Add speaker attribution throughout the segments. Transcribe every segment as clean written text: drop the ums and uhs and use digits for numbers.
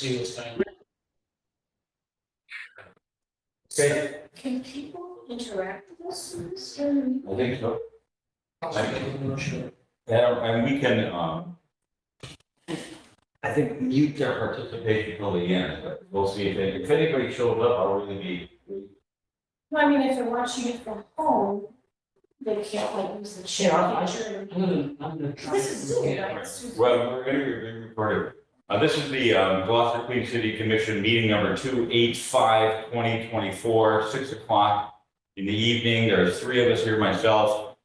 Speaker 1: see what's going on.
Speaker 2: Okay,
Speaker 3: Can people interact with us in this area?
Speaker 2: I think so.
Speaker 1: I'm not sure.
Speaker 2: And we can, I think mute their participation till the end, but we'll see if anybody shows up, I'll really be.
Speaker 3: Well, I mean, if they're watching it from home, they can't like use the chat feature.
Speaker 1: I'm gonna try.
Speaker 3: This is Zoom, right? It's Zoom.
Speaker 2: Well, we're going to be recorded. This is the Gloucester Queen City Commission meeting number 285/2024, 6 o'clock in the evening. There's three of us here, myself,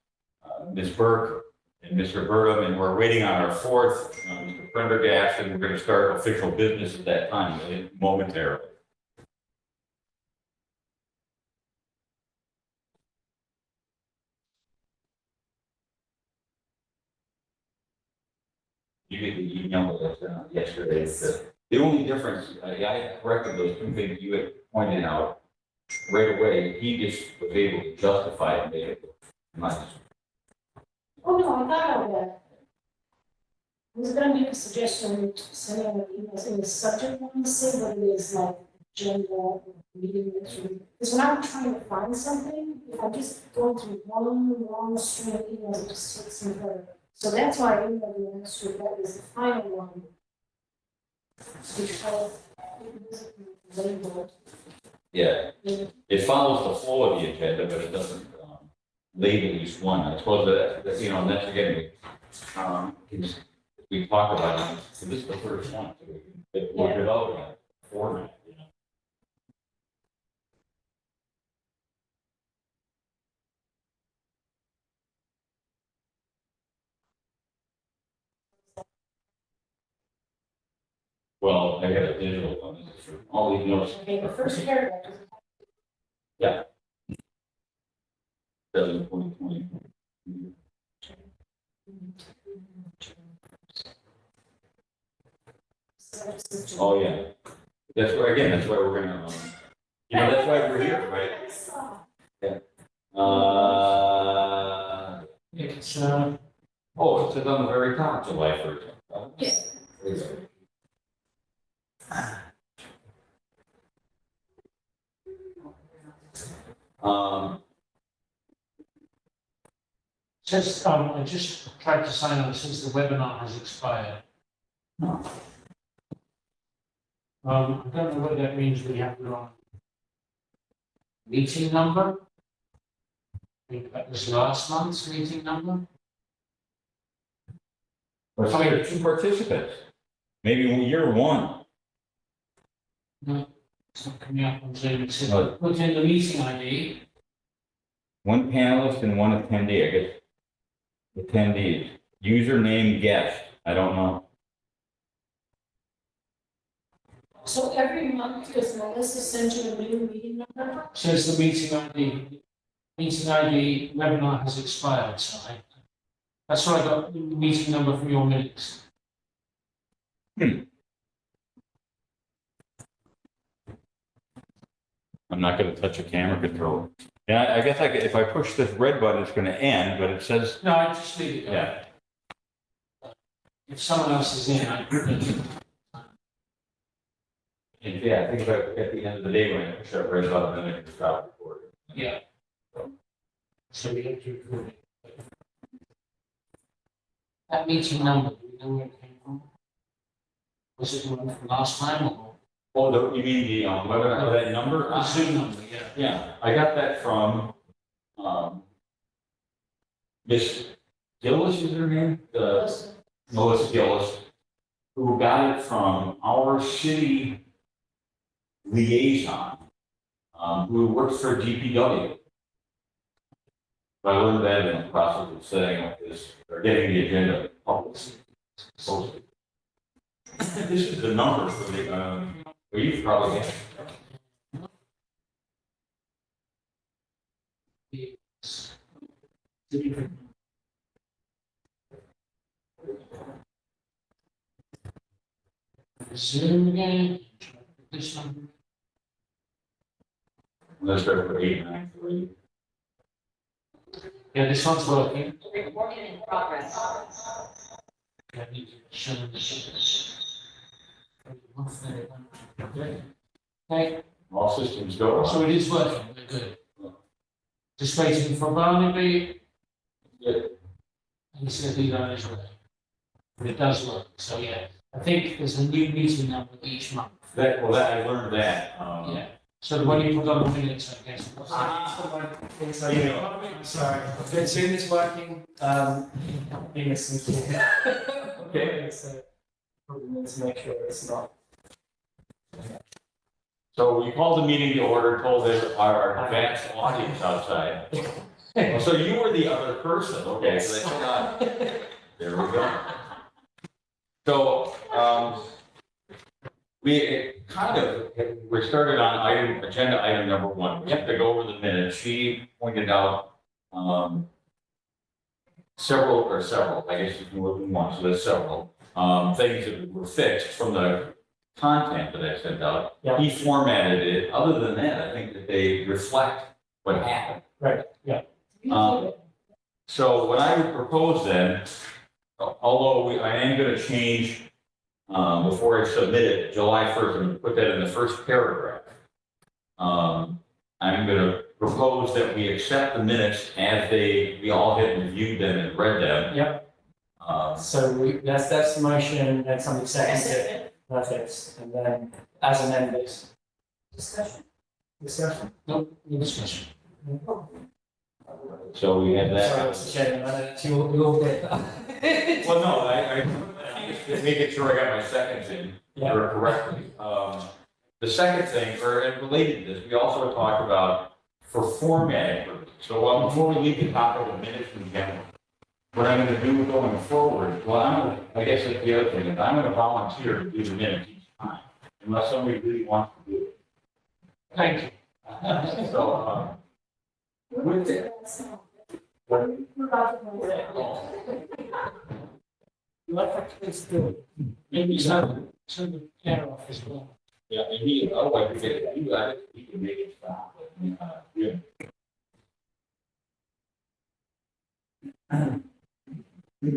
Speaker 2: Ms. Burke, and Mr. Burnham, and we're waiting on our fourth, Mr. Prendergast, and we're going to start official business at that time, momentarily. You get the email that yesterday. The only difference, I corrected those two things you had pointed out right away. He just was able to justify it. Made it nice.
Speaker 3: Oh, no, I thought of that. I was gonna make a suggestion, sending out emails in the subject line, say what it is, like agenda, meeting, because when I'm trying to find something, if I'm just going through one long string of emails, it just takes me forever. So that's why I emailed the answer, that is the final one. Because it is labeled.
Speaker 2: Yeah, it follows the flow of the agenda, but it doesn't label each one. I suppose that you know, and that's again, we talked about it. So this is the first one. So we're developing a format. You know. Well, I got a digital one. This is for all these notes.
Speaker 3: Okay, the first paragraph is.
Speaker 2: Yeah. 2020. Oh, yeah. That's why, again, that's why we're gonna, you know, that's why we're here, right? Yeah.
Speaker 1: It's,
Speaker 2: Oh, it says on the very top, July 1st.
Speaker 3: Yeah.
Speaker 2: There you go.
Speaker 1: says, I just tried to sign on since the webinar has expired. I don't know what that means. We have the wrong meeting number. I think that was last month's meeting number.
Speaker 2: Or so there are two participants. Maybe year one.
Speaker 1: No, it's not coming up on Zoom. It says,
Speaker 2: No.
Speaker 1: put in the meeting ID.
Speaker 2: One panelist and one attendee, I guess. Attendees. Username guest. I don't know.
Speaker 3: So every month, does Melissa send you a new meeting number?
Speaker 1: Says the meeting ID. Meeting ID webinar has expired. So that's why I got the meeting number from your minutes.
Speaker 2: I'm not going to touch a camera controller. Yeah, I guess if I push this red button, it's going to end, but it says.
Speaker 1: No, I just leave it.
Speaker 2: Yeah.
Speaker 1: If someone else is in, I put it.
Speaker 2: And yeah, I think at the end of the day, when I push that red button, then I can stop recording.
Speaker 1: Yeah. So we have to record it. That meeting number, do we know where it came from? Was it the one from last time or?
Speaker 2: Oh, you mean the webinar, that number?
Speaker 1: The Zoom number, yeah.
Speaker 2: Yeah, I got that from Miss Gillis, is her name? Melissa Gillis, who got it from our city liaison, who works for DPW. I learned that in the process of setting up this, or getting the agenda published. Posted. This is the number for the, well, you probably have.
Speaker 1: Zoom again. This number.
Speaker 2: Let's go for 893.
Speaker 1: Yeah, this one's working.
Speaker 3: Recording in progress.
Speaker 1: I need to show this. Okay. Okay,
Speaker 2: All systems go.
Speaker 1: so it is working, we're good. Just waiting for Barnaby,
Speaker 2: Good.
Speaker 1: and he said he's on his way. But it does work, so yeah, I think there's a new meeting number each month.
Speaker 2: That, well, that, I learned that,
Speaker 1: Yeah, so the one you put on the minutes, I guess.
Speaker 4: Sorry, as soon as working, be listening to. Okay. So, probably need to make sure it's not.
Speaker 2: So we called the meeting to order, told our advanced audience outside. Oh, so you were the other person, okay, so that's not, there we go. So, we started on agenda item number 1. We have to go over the minutes. She pointed out, several, I guess if you look at one, so there's several, things that were fixed from the content that I sent out.
Speaker 4: Yeah.
Speaker 2: He formatted it. Other than that, I think that they reflect what happened.
Speaker 4: Right, yeah.
Speaker 2: So what I would propose then, although I am going to change, before I submit it, July 1st, I'm going to put that in the first paragraph. I'm going to propose that we accept the minutes as we all had reviewed them and read them.
Speaker 4: Yep. So that's the motion, then somebody seconds it. Perfect, and then as amended.
Speaker 3: Discussion.
Speaker 4: Discussion.
Speaker 1: Nope, no discussion.
Speaker 2: So we had that.
Speaker 4: Sorry, Mr. Chairman, I know that you all did.
Speaker 2: Well, no, I just making sure I got my seconds in correctly. The second thing, and related to this, we also talked about for formatting purposes. So before we leave the topic of minutes in general, what I'm going to do going forward, I guess that's the other thing, is I'm going to volunteer to do the minutes each time, unless somebody really wants to do it.
Speaker 1: Thank you.
Speaker 2: So, with it.
Speaker 1: Maybe some the care off as well.
Speaker 2: Yeah, and he, otherwise we get it, he can make it stop. Yeah.
Speaker 4: I can't make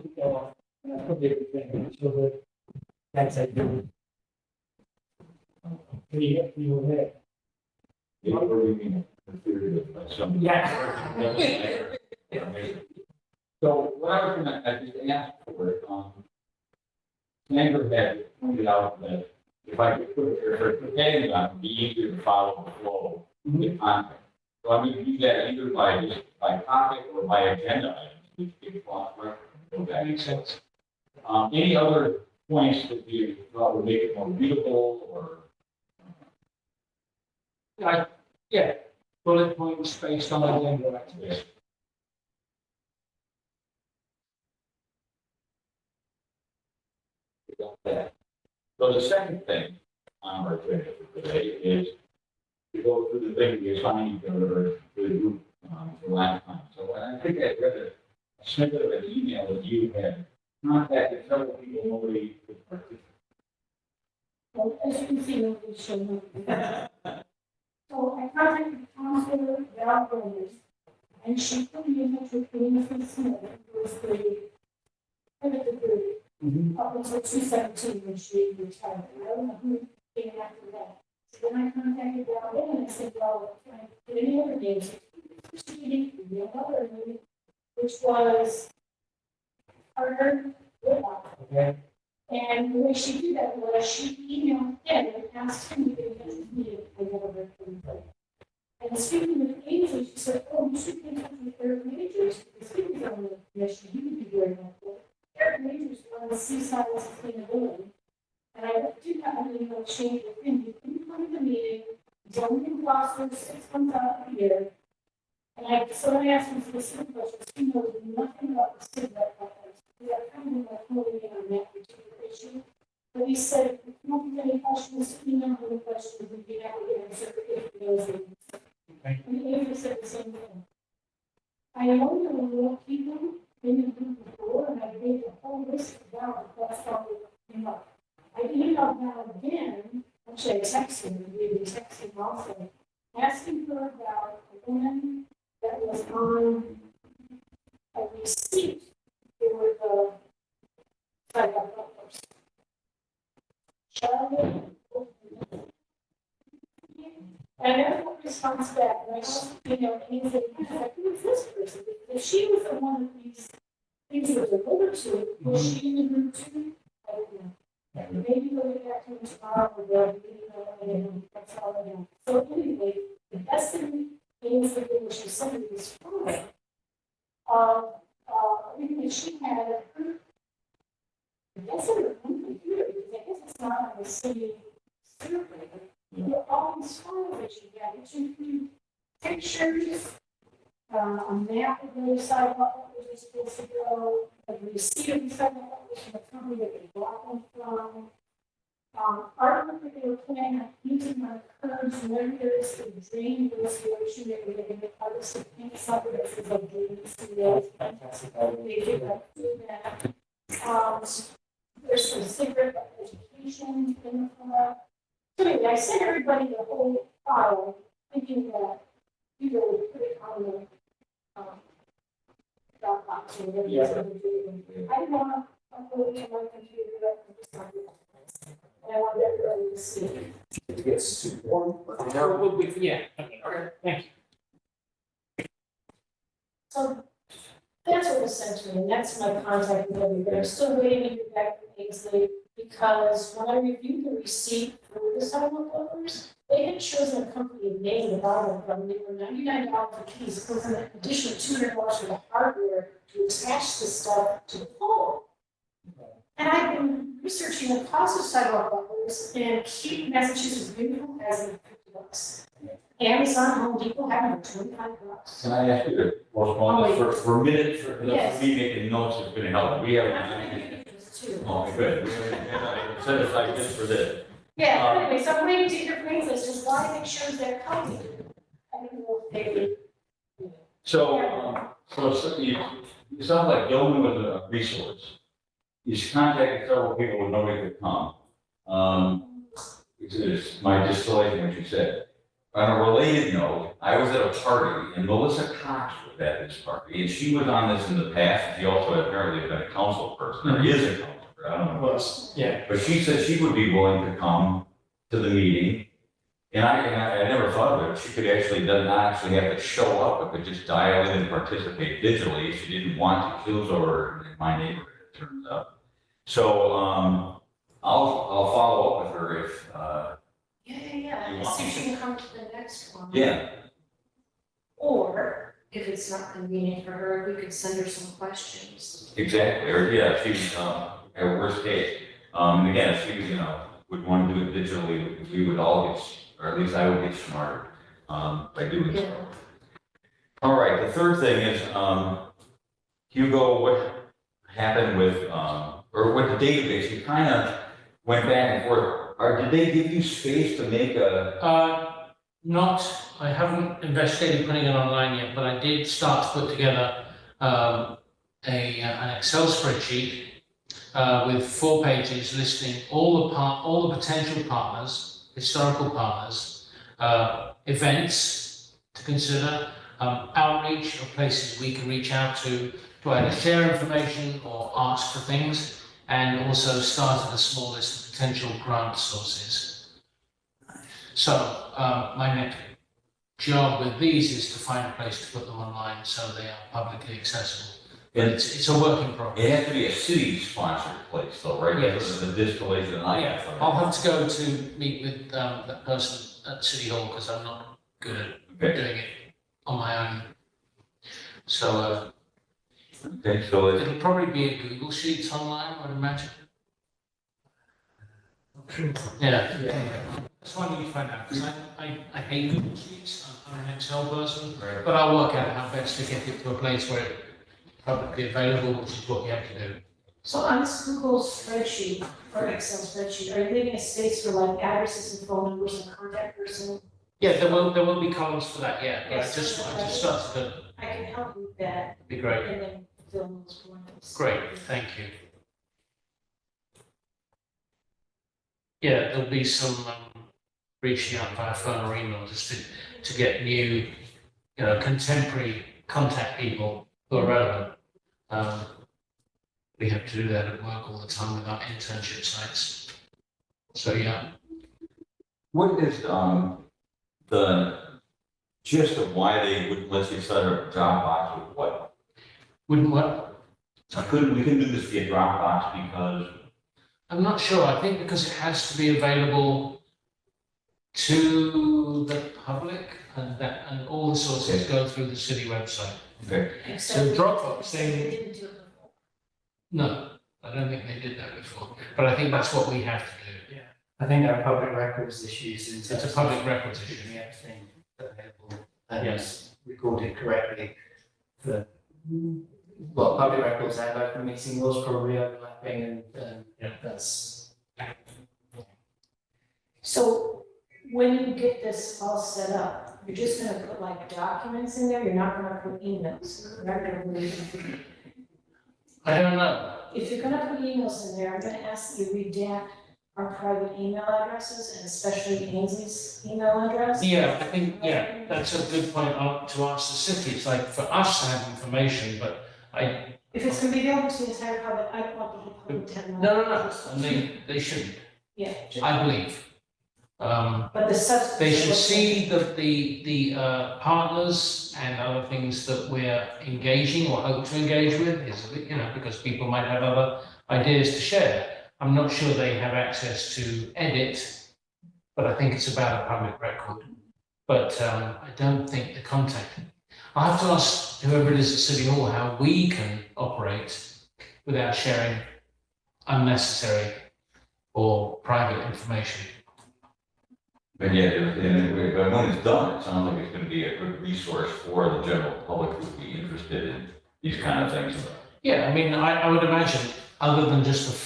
Speaker 4: it go on. That's probably a good thing. Sure that. Thanks, I do. You were here.
Speaker 2: What do you mean?
Speaker 4: Yeah.
Speaker 2: So what I was gonna, I just ask for, Sandra had pointed out that if I could put her heading on, it'd be easier to follow the flow of the content. So I'm gonna do that either by topic or by agenda items, which gives lots of reference.
Speaker 1: That makes sense.
Speaker 2: Any other points that you thought would make it more readable or?
Speaker 1: Yeah, bullet points based on agenda activities.
Speaker 2: So the second thing on our agenda for today is to go through the thing we assigned to the group the last time. So I think I read a snippet of an email that you had contacted several people, nobody could participate.
Speaker 3: Well, as you can see, nobody showed up. So I contacted Counselor Val Gomez, and she put me in touch with Elizabeth Smith, who was the head of the group, up until 2017 when she retired. I don't know who came after that. So then I contacted Val again and I said, well, can I get any other names? Which was Carter Whitlock.
Speaker 4: Okay.
Speaker 3: And the way she did that was she emailed him and asked him to get in touch with me if I never heard from him. And speaking with Ainsley, she said, oh, you should be in touch with Eric Majors, because he was on the commission, he would be very helpful. Eric Majors runs Seaside Sustainability. And I did have an email exchange with him. He couldn't come to the meeting, he's only in Gloucester 6 months out of the year. And so I asked him for the city questions. He knows nothing about the city questions. We have kind of like holding in on that particular issue. But he said, if you don't have any questions, email me the questions and be happy to answer if he knows them. And Avery said the same thing. I know there were more people in the group before, and I gave a whole list of ballots. That's how it came up. I emailed Val again, actually I texted him, we were texting also, asking her about a woman that was on receipt for the sidewalk buffers. Charlie. And everyone responds back, and I also, and he said, who is this person? If she was the one that these things were delivered to, was she in the group too? I don't know. And maybe we'll get back to him tomorrow, or and that's all I know. So anyway, the best thing is that when she sent me this photo of, everything that she had at her, I guess it was on the computer, because I guess it's not on the city server. All these photos that you got, it include pictures, a map of where the sidewalk was supposed to go, a receipt of the sidewalk was from the company that they bought them from. Artwork that they were planning on using on curbs, windows, to drain the restoration that we were going to harvest the pink suburbs of the drains to the they did that. There's some secret education in the front. So anyway, I sent everybody the whole file, thinking that you would put it on the Dropbox or whatever.
Speaker 4: Yeah.
Speaker 3: I didn't want to upload it to my computer, but I just wanted it. And I wanted everybody to see it.
Speaker 4: Yes, to one.
Speaker 1: Yeah, okay, thank you.
Speaker 3: So that's what was sent to me, and that's my contact with everybody. I'm still waiting to hear back from Ainsley, because when I reviewed the receipt for the sidewalk buffers, they had chosen a company name at the bottom of them. They were $99 a piece, plus an additional $200 for the hardware to attach the stuff to the pole. And I've been researching the cost of sidewalk buffers, and keep Massachusetts beautiful as in $50. Amazon, Home Depot have them for $25.
Speaker 2: Can I ask you to postpone this for a minute, for
Speaker 3: Yes.
Speaker 2: me making notes is gonna help, we have.
Speaker 3: I'm gonna give you this too.
Speaker 2: Oh, good, we have an agenda item set aside just for this.
Speaker 3: Yeah, anyway, so I'm waiting to hear from Ainsley, just why it shows their company. I don't know if they.
Speaker 2: So you sound like Gilman was a resource. He's contacted several people when nobody could come. It's my distillation, what you said. On a related note, I was at a party and Melissa Cox was at this party, and she was on this in the past. She also apparently had been a council person, or is a council person, I don't know.
Speaker 4: Was, yeah.
Speaker 2: But she said she would be willing to come to the meeting. And I never thought of it. She could actually, does not actually have to show up, but could just dial in and participate digitally if she didn't want to. She was over in my neighborhood, it turns out. So, I'll follow up with her if,
Speaker 3: Yeah. I see if she can come to the next one.
Speaker 2: yeah.
Speaker 3: Or if it's not convenient for her, we could send her some questions.
Speaker 2: Exactly, or yeah, she's, at worst case, and again, if she, would want to do it digitally, we would all get, or at least I would get smarter, by doing so. All right, the third thing is, Hugo, what happened with, or with the database, you kind of went back and forth. Or did they give you space to make a?
Speaker 1: I haven't investigated putting it online yet, but I did start to put together an Excel spreadsheet with 4 pages listing all the potential partners, historical partners, events to consider, outreach of places we can reach out to either share information or ask for things, and also started a small list of potential grant sources. So my next job with these is to find a place to put them online so they are publicly accessible. But it's a work in progress.
Speaker 2: It has to be a city-sponsored place, though, right?
Speaker 1: Yes.
Speaker 2: The distillation.
Speaker 1: Yeah, I'll have to go to meet with that person at City Hall because I'm not good at doing it on my own. So
Speaker 2: Okay, so it's,
Speaker 1: it'll probably be a Google Sheets online, I would imagine. Yeah. That's what I need to find out, because I hate Google Sheets, I'm an Excel person, but I'll work out how best to get it to a place where it's publicly available, which is what we have to do.
Speaker 3: So on this Google spreadsheet or Excel spreadsheet, are you leaving a space for like addresses and phone numbers and contact person?
Speaker 1: Yeah, there will be columns for that, yeah, but I
Speaker 3: Yes.
Speaker 1: just started to,
Speaker 3: I can help with that
Speaker 1: it'd be great.
Speaker 3: and then fill in those blanks.
Speaker 1: Great, thank you. Yeah, there'll be some reaching out via phone or email just to get new, contemporary contact people who are relevant. We have to do that at work all the time with our internship sites. So, yeah.
Speaker 2: What is, the gist of why they wouldn't let you set up a Dropbox with what?
Speaker 1: Wouldn't what?
Speaker 2: We couldn't do this via Dropbox because,
Speaker 1: I'm not sure. I think because it has to be available to the public and all the sources go through the city website.
Speaker 2: okay,
Speaker 3: Except
Speaker 1: Dropbox,
Speaker 3: they
Speaker 1: they,
Speaker 3: didn't do it before.
Speaker 1: no, I don't think they did that before, but I think that's what we have to do.
Speaker 4: I think there are public records issues in
Speaker 1: It's
Speaker 4: terms
Speaker 1: a
Speaker 4: of
Speaker 1: public records issue.
Speaker 4: keeping everything available and
Speaker 1: Yes.
Speaker 4: recorded correctly for, well, public records and open meeting laws probably overlapping and
Speaker 1: Yeah.
Speaker 4: that's.
Speaker 3: So when you get this all set up, you're just gonna put like documents in there, you're not gonna put emails, correct?
Speaker 1: I don't know.
Speaker 3: If you're gonna put emails in there, I'm gonna ask you to redact our private email addresses and especially Ainsley's email address.
Speaker 1: Yeah, I think, yeah, that's a good point to ask the city. It's like for us to have information, but
Speaker 3: If it's gonna be available to the entire public, I don't want the whole public to know.
Speaker 1: no, and they shouldn't,
Speaker 3: Yeah,
Speaker 1: I believe.
Speaker 3: but the substance.
Speaker 1: They should
Speaker 3: of what-
Speaker 1: see the partners and other things that we're engaging or hope to engage with, is, because people might have other ideas to share. I'm not sure they have access to edit, but I think it's about a public record. But I don't think the contact. I have to ask whoever it is at City Hall how we can operate without sharing unnecessary or private information.
Speaker 2: but yeah, but when it's done, it sounds like it's gonna be a good resource for the general public who would be interested in these kind of things.
Speaker 1: Yeah, I mean, I would imagine, other than just the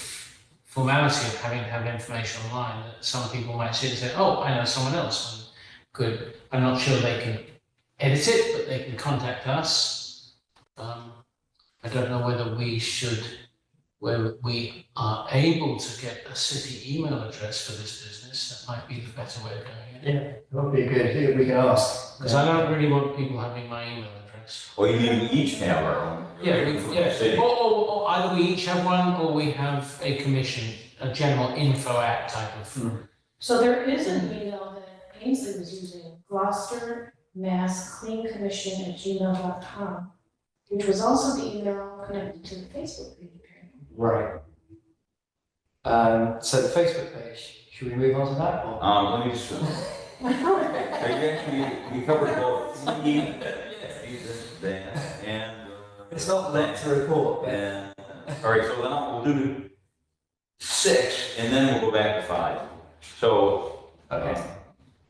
Speaker 1: formality of having to have information online, that some people might see it and say, oh, I know someone else, and could, I'm not sure they can edit it, but they can contact us. I don't know whether we are able to get a city email address for this business. That might be the better way of doing it.
Speaker 4: Yeah, that would be good, if we can ask.
Speaker 1: Because I don't really want people having my email address.
Speaker 2: Well, you mean we each have our own.
Speaker 1: Yeah,
Speaker 2: for the city.
Speaker 1: or either we each have one, or we have a commission, a general info act type of.
Speaker 3: So there is an email that Ainsley was using, Gloucester Mass Clean Commission @gmail.com, which was also the email connected to the Facebook page apparently.
Speaker 4: Right. So the Facebook page, should we move on to that or?
Speaker 2: Let me just, we covered both and.
Speaker 4: It's not lent to report, but.
Speaker 2: And, all right, so then we'll do 6, and then we'll go back to 5. So,
Speaker 4: Okay.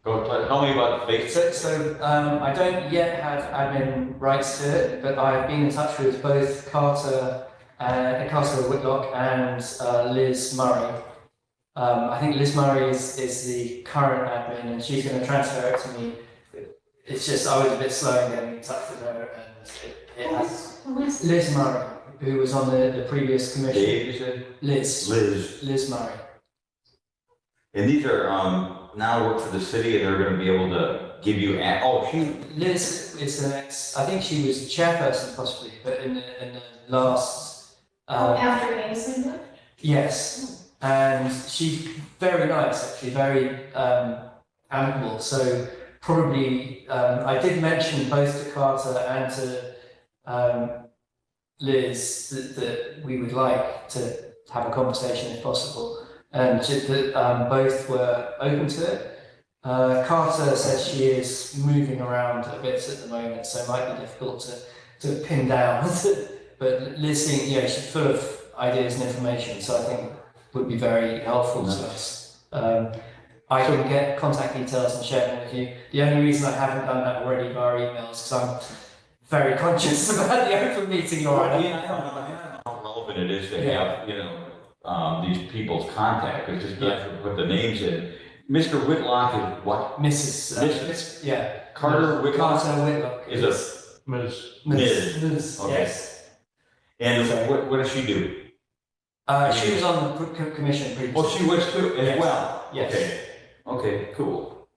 Speaker 2: tell me about the Facebook.
Speaker 4: So I don't yet have admin rights to it, but I've been in touch with both Carter Whitlock and Liz Murray. I think Liz Murray is the current admin, and she's going to transfer it to me. It's just I was a bit slow in getting in touch with her, and it has. Liz Murray, who was on the previous commission.
Speaker 2: Dave, you said?
Speaker 4: Liz Murray.
Speaker 2: And these are, now work for the city, and they're gonna be able to give you,
Speaker 4: Liz is the next, I think she was chairperson possibly, but in the last.
Speaker 3: After Ainsley left?
Speaker 4: Yes, and she's very nice, actually, very amicable. So probably, I did mention both to Carter and to Liz that we would like to have a conversation if possible, and that both were open to it. Carter says she is moving around a bit at the moment, so it might be difficult to pin down. But Liz, she's full of ideas and information, so I think would be very helpful to us. I can get contact details and share them with you. The only reason I haven't done that already via emails is because I'm very conscious about the open meeting law.
Speaker 2: I don't know how relevant it is to have, these people's contact, because just you have to put the names in. Mr. Whitlock is what?
Speaker 4: Mrs. Yeah.
Speaker 2: Carter Whitlock
Speaker 4: Carter Whitlock
Speaker 2: is a
Speaker 1: Ms.
Speaker 4: Ms.
Speaker 2: Okay.
Speaker 4: Yes.
Speaker 2: And what does she do?
Speaker 4: She was on the commission previously.
Speaker 2: Well, she was too, as
Speaker 4: Yes.
Speaker 2: well.
Speaker 4: Yes.
Speaker 2: Okay, cool.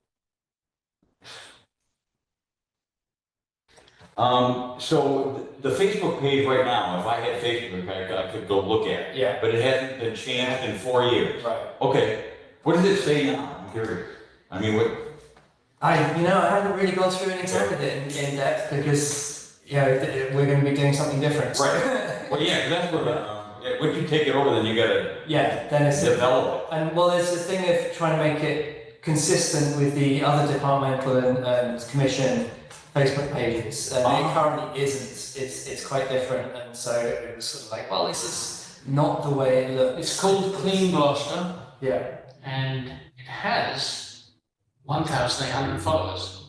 Speaker 2: So the Facebook page right now, if I had Facebook, I could go look at it,
Speaker 4: Yeah,
Speaker 2: but it hasn't been changed in 4 years.
Speaker 4: right.
Speaker 2: Okay, what does it say now? I'm curious. I mean, what,
Speaker 4: I haven't really gone through and examined it in depth because, we're going to be doing something different.
Speaker 2: Right. Well, yeah, 'cause that's what, once you take it over, then you gotta
Speaker 4: Yeah, then it's,
Speaker 2: develop
Speaker 4: and well, there's the thing of trying to make it consistent with the other departmental and commission Facebook pages, and it currently isn't. It's quite different, and so it was sort of like, well, this is not the way it looks.
Speaker 1: It's called Clean Gloucester,
Speaker 4: Yeah.
Speaker 1: and it has 1,800 followers.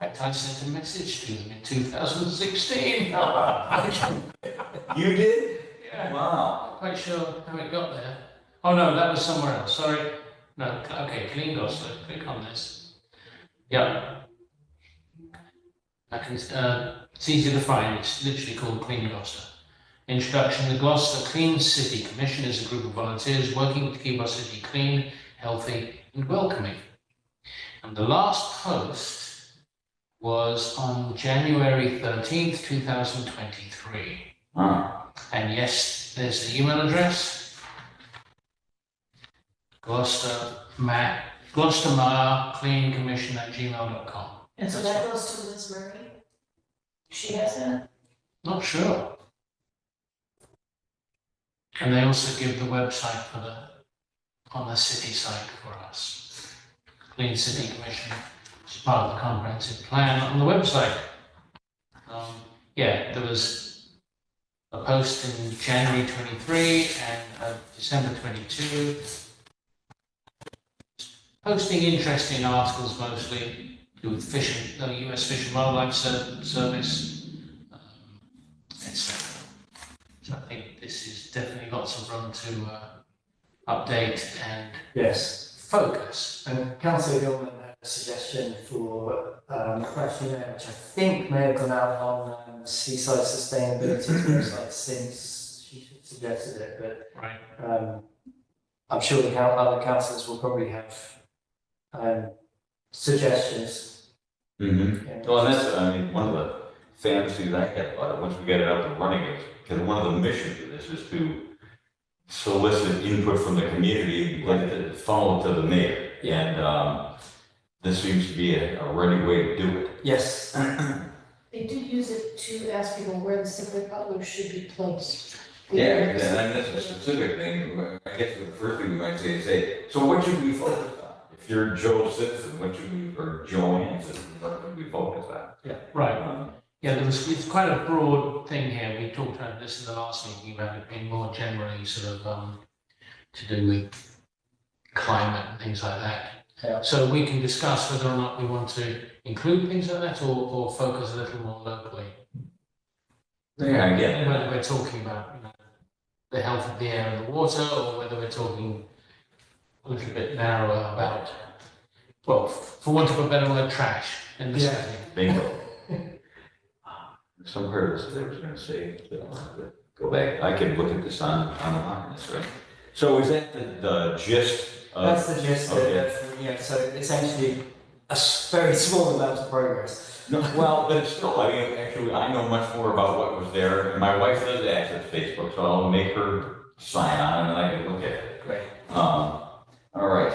Speaker 1: In fact, I sent a message to them in 2016.
Speaker 2: You did?
Speaker 1: Yeah.
Speaker 2: Wow.
Speaker 1: Not quite sure how it got there. Oh no, that was somewhere else. Sorry. No, okay, Clean Gloucester. Click on this. Yeah. I can, it's easy to find. It's literally called Clean Gloucester. Introduction. The Gloucester Clean City Commission is a group of volunteers working to keep our city clean, healthy, and welcoming. And the last post was on January 13th, 2023. And yes, there's the email address. gloucestercleancommission@gmail.com.
Speaker 3: And so that goes to Liz Murray? She has that?
Speaker 1: Not sure. And they also give the website on the city site for us. Clean City Commission is part of the comprehensive plan on the website. Yeah, there was a post in January 23 and December 22. Posting interesting articles mostly to do with fishing, the US Fish and Wildlife Service, etc. So I think this is definitely lots of room to update and
Speaker 4: Yes.
Speaker 1: focus.
Speaker 4: And Councillor Gilman had a suggestion for a questionnaire, which I think may have gone out on Seaside Sustainability's website since she suggested it, but
Speaker 1: Right.
Speaker 4: I'm sure the other councillors will probably have suggestions.
Speaker 2: Mm-hmm.
Speaker 4: Yeah.
Speaker 2: Well, and that's, I mean, one of the fantasies I had about it, once we get it up and running, is, because one of the missions of this is to solicit input from the community, like to funnel it to the mayor. And this seems to be a ready way to do it.
Speaker 4: Yes.
Speaker 3: They do use it to ask people where the Simply Butler should be placed.
Speaker 2: Yeah, and that's a specific thing. I guess the first thing we might say is, hey, so what should we focus on? If you're Joe Citizen, what should we, or Joanne Citizen, what should we focus on?
Speaker 1: Right. Yeah, it's quite a broad thing here. We talked about this in the last meeting about it being more generally sort of to do with climate and things like that.
Speaker 4: Yeah.
Speaker 1: So we can discuss whether or not we want to include things like that or focus a little more locally.
Speaker 2: Yeah, I get it.
Speaker 1: Whether we're talking about the health of the air and the water, or whether we're talking a little bit narrower about, well, for want of a better word, trash in this setting.
Speaker 2: Bingo. Some part of this, I was gonna say, go back, I can look at this online, this, right? So is that the gist of?
Speaker 4: That's the gist of
Speaker 2: Okay.
Speaker 4: it. So essentially a very small amount of progress.
Speaker 2: No, well, but it's still, I mean, actually, I know much more about what was there, and my wife does access Facebook, so I'll make her sign on and I can look at it.
Speaker 4: Great.
Speaker 2: All right,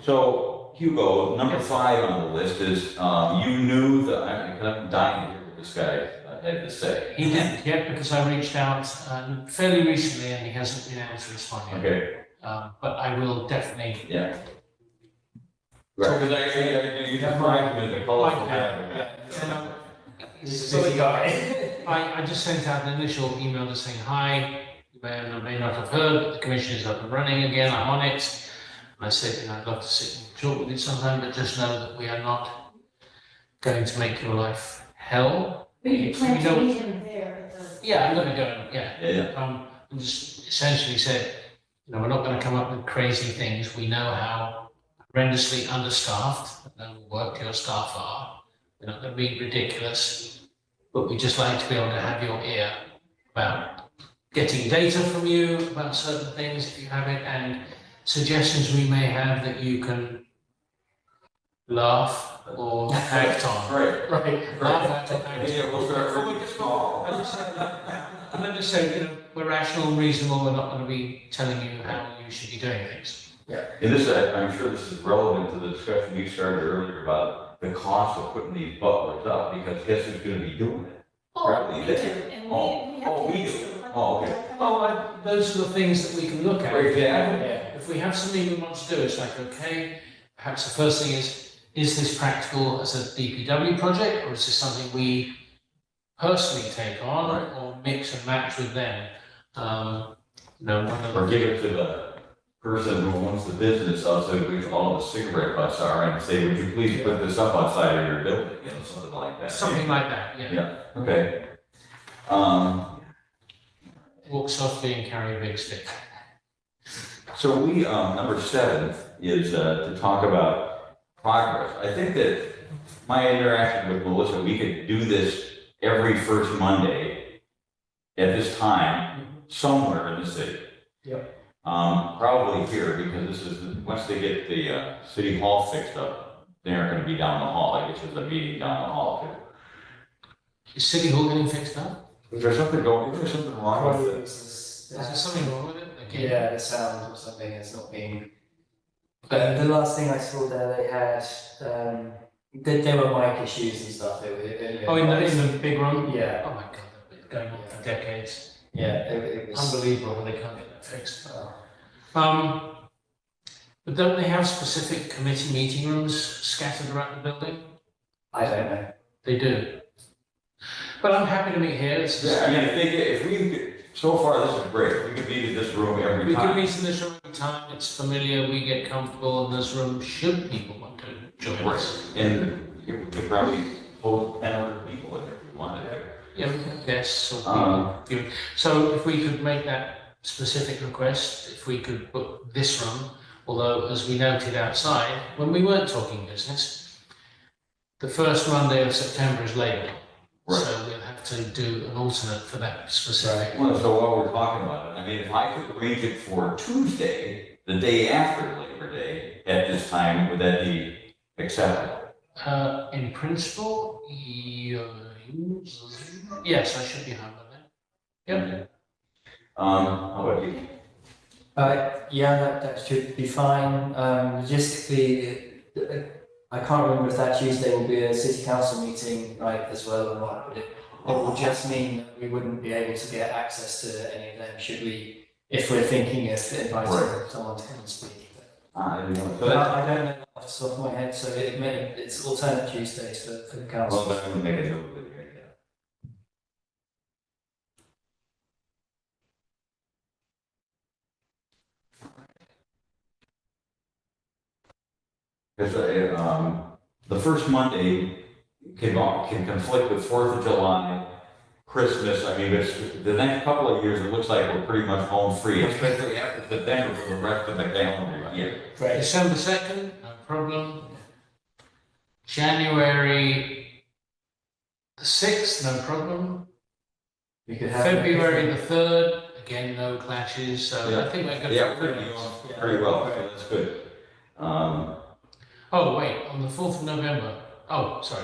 Speaker 2: so Hugo, number 5 on the list is, you knew that, I'm dying to hear what this guy had to say.
Speaker 1: He didn't yet because I reached out fairly recently and he hasn't been able to respond yet.
Speaker 2: Okay,
Speaker 1: But I will definitely.
Speaker 2: yeah. Right, because I you described him as a colorful guy.
Speaker 4: He's a busy guy.
Speaker 1: I just sent out an initial email just saying, hi, you may or may not have heard, but the commission is up and running again, I'm on it. And I said, I'd love to sit and talk with you sometime, but just know that we are not going to make your life hell.
Speaker 3: But you plan
Speaker 1: We
Speaker 3: to
Speaker 1: don't-
Speaker 3: meet him there at the.
Speaker 1: Yeah, I'm gonna go, yeah.
Speaker 2: Yeah.
Speaker 1: And just essentially said, we're not gonna come up with crazy things, we know how horrendously understaffed and overworked your staff are. We're not gonna be ridiculous, but we just like to be able to have your ear about getting data from you about certain things if you have it, and suggestions we may have that you can laugh or act on.
Speaker 2: Right.
Speaker 1: Right, laugh at or act
Speaker 2: Yeah, we'll start
Speaker 1: on.
Speaker 2: really small.
Speaker 1: And then just say, we're rational and reasonable, we're not gonna be telling you how you should be doing things.
Speaker 2: And this, I'm sure this is relevant to the discussion we started earlier about the cost of putting these butlers up, because guess who's gonna be doing it?
Speaker 3: Oh, we do, and we have
Speaker 2: Oh,
Speaker 3: to
Speaker 2: we
Speaker 3: ask
Speaker 2: do.
Speaker 3: them.
Speaker 2: Oh, okay.
Speaker 1: Well, those are the things that we can look at.
Speaker 2: Right, yeah.
Speaker 1: If we have something we want to do, it's like, okay, perhaps the first thing is this practical as a DPW project, or is this something we personally take on,
Speaker 2: Right.
Speaker 1: or mix and match with them? One of
Speaker 2: Or
Speaker 1: the,
Speaker 2: give it to the person who owns the business outside which all the cigarette butts are, and say, would you please put this up outside of your building, something like that.
Speaker 1: something like that, yeah.
Speaker 2: Yeah, okay.
Speaker 1: Walk softly and carry a big stick.
Speaker 2: So we, number 7 is to talk about progress. I think that my interaction with Melissa, we could do this every first Monday at this time, somewhere in the city.
Speaker 4: Yep.
Speaker 2: Probably here, because this is, once they get the city hall fixed up, they aren't gonna be down the hall. I guess there's a meeting down the hall too.
Speaker 1: Is City Hall getting fixed up?
Speaker 2: Is there something going, is there something wrong with it?
Speaker 1: Is there something wrong with it? Again?
Speaker 4: Yeah, the sound or something is not being. But the last thing I saw there, they had, there were mic issues and stuff.
Speaker 1: Oh, in the big room?
Speaker 4: Yeah,
Speaker 1: Oh my God, that's been going on for decades.
Speaker 4: yeah, it was.
Speaker 1: Unbelievable how they can't get that fixed. But don't they have specific committee meeting rooms scattered around the building?
Speaker 4: I don't know.
Speaker 1: They do. But I'm happy to meet here.
Speaker 2: Yeah, I mean, if we, could- so far, this is great. We could meet in this room every
Speaker 1: We can
Speaker 2: time.
Speaker 1: meet in this room every time, it's familiar, we get comfortable in this room, should people want to join us.
Speaker 2: And we could probably hold 10 other people in if we wanted to.
Speaker 1: Yeah, we can have guests or
Speaker 2: Um,
Speaker 1: people. So if we could make that specific request, if we could book this room, although as we noted outside, when we weren't talking business, the first Monday of September is Labor Day.
Speaker 2: Right.
Speaker 1: So we'll have to do an alternate for that specific.
Speaker 2: Well, so while we're talking about it, I mean, if I could arrange it for Tuesday, the day after Labor Day, at this time, would that be acceptable?
Speaker 1: In principle, yes, I should be home by then. Yep.
Speaker 2: How about you?
Speaker 4: Yeah, that should be fine. Logistically, I can't remember if that Tuesday will be a city council meeting, right, as well or not, but it will just mean that we wouldn't be able to get access to any of them, should we, if we're thinking of inviting
Speaker 2: Right.
Speaker 4: someone to come and speak.
Speaker 2: I don't know. So
Speaker 4: But
Speaker 2: that's,
Speaker 4: I don't know off the top of my head, so it's alternate Tuesdays for the
Speaker 2: well,
Speaker 4: council.
Speaker 2: then we'll make a note of it, yeah. Because, the first Monday can conflict with 4th of July, Christmas. I mean, it's, the next couple of years, it looks like we're pretty much home free, especially after September for the rest of the calendar year.
Speaker 4: Right.
Speaker 1: December 2nd, no problem. January the 6th, no problem.
Speaker 4: We could have.
Speaker 1: February the 3rd, again, no clashes, so
Speaker 2: Yeah.
Speaker 1: I think we're good.
Speaker 2: Yeah,
Speaker 1: for
Speaker 2: pretty,
Speaker 1: Christmas.
Speaker 2: pretty well, so that's good.
Speaker 1: Oh, wait, on the 4th of November, oh, sorry.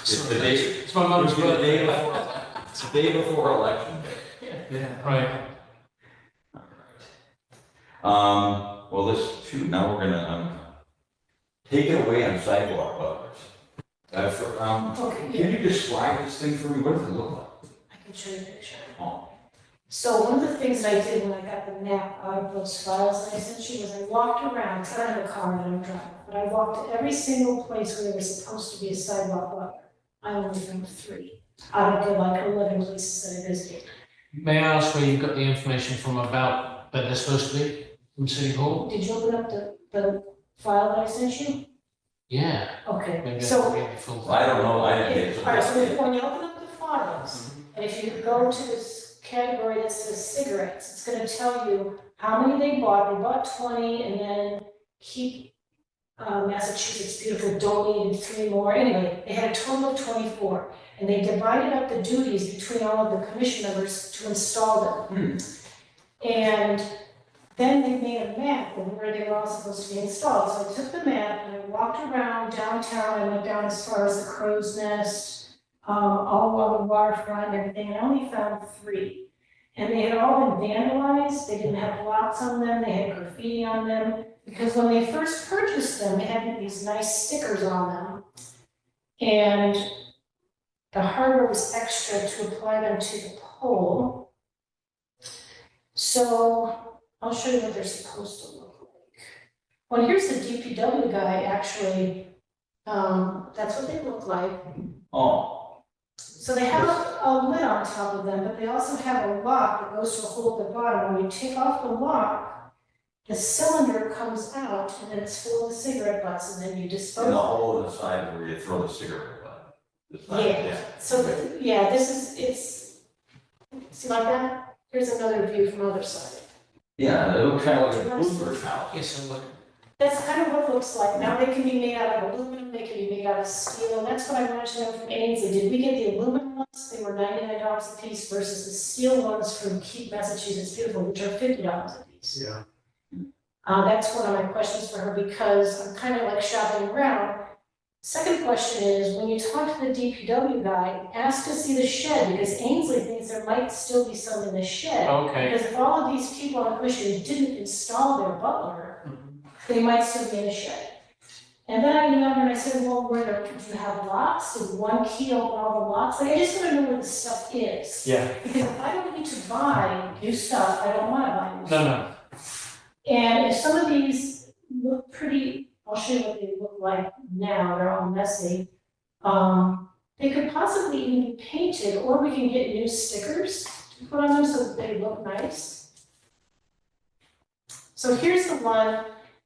Speaker 2: It's the day,
Speaker 1: It's my mum's
Speaker 2: it's the day
Speaker 1: birthday.
Speaker 2: before, it's the day before election day.
Speaker 4: Yeah.
Speaker 1: Right.
Speaker 2: Well, this, shoot, now we're gonna, take it away on sidewalk buffers.
Speaker 3: Okay,
Speaker 2: Can you describe this thing for me? What does it look like?
Speaker 3: I can show you a picture.
Speaker 2: Oh,
Speaker 3: So one of the things that I did when I got the map out of those files that I sent you was I walked around, 'cause I don't have a car that I'm driving, but I walked to every single place where there was supposed to be a sidewalk buffer. I only found 3 out of the like 11 places that I visited.
Speaker 1: May I ask where you got the information from about that they're supposed to be from City Hall?
Speaker 3: Did you open up the file that I sent you?
Speaker 1: Yeah,
Speaker 3: Okay,
Speaker 1: maybe I
Speaker 3: so,
Speaker 1: can read the full.
Speaker 2: I don't know, I didn't get
Speaker 3: all right, so
Speaker 2: it.
Speaker 3: when you open up the files, and if you go to this category that says cigarettes, it's gonna tell you how many they bought. They bought 20, and then keep Massachusetts Beautiful donated 3 more. Anyway, they had a total of 24, and they divided up the duties between all of the commission members to install them. And then they made a map of where they were all supposed to be installed. So I took the map and I walked around downtown, I went down as far as the Crow's Nest, all along the waterfront and everything, and I only found 3. And they had all been vandalized, they didn't have blocks on them, they had graffiti on them, because when they first purchased them, they had these nice stickers on them. And the hardware was extra to apply them to the pole. So I'll show you what they're supposed to look like. Well, here's the DPW guy, actually. That's what they look like.
Speaker 2: Oh,
Speaker 3: So they have a lid on top of them, but they also have a lock that goes to a hole at the bottom. When you take off the lock, the cylinder comes out and then it's full of cigarette butts and then you dispose
Speaker 2: and the
Speaker 3: of it.
Speaker 2: hole in the side where you throw the cigarette butt. The side,
Speaker 3: Yeah, so, yeah, it's, see like that? Here's another view from the other side.
Speaker 2: Yeah, it looks kind of like a Bloomberg house.
Speaker 1: Yes, and look,
Speaker 3: That's kind of what it looks like. Now they can be made out of aluminum, they can be made out of steel, and that's what I wanted to know from Ainsley. Did we get the aluminum ones? They were $99 a piece versus the steel ones from Keene, Massachusetts, beautiful, which are $50 a piece.
Speaker 1: yeah.
Speaker 3: That's one of my questions for her because I'm kind of like shopping around. Second question is, when you talk to the DPW guy, ask to see the shed because Ainsley thinks there might still be some in the shed.
Speaker 1: Okay.
Speaker 3: Because if all of these people on the commission didn't install their butler, they might still be in a shed. And then I emailed her and I said, well, do you have locks? Did one key open all the locks? Like, I just want to know where the stuff is.
Speaker 4: Yeah.
Speaker 3: Because if I don't need to buy new stuff, I don't want to buy new stuff.
Speaker 1: No.
Speaker 3: And if some of these look pretty, I'll show you what they look like now, they're all messy. They could possibly even be painted, or we can get new stickers to put on them so that they look nice. So here's the one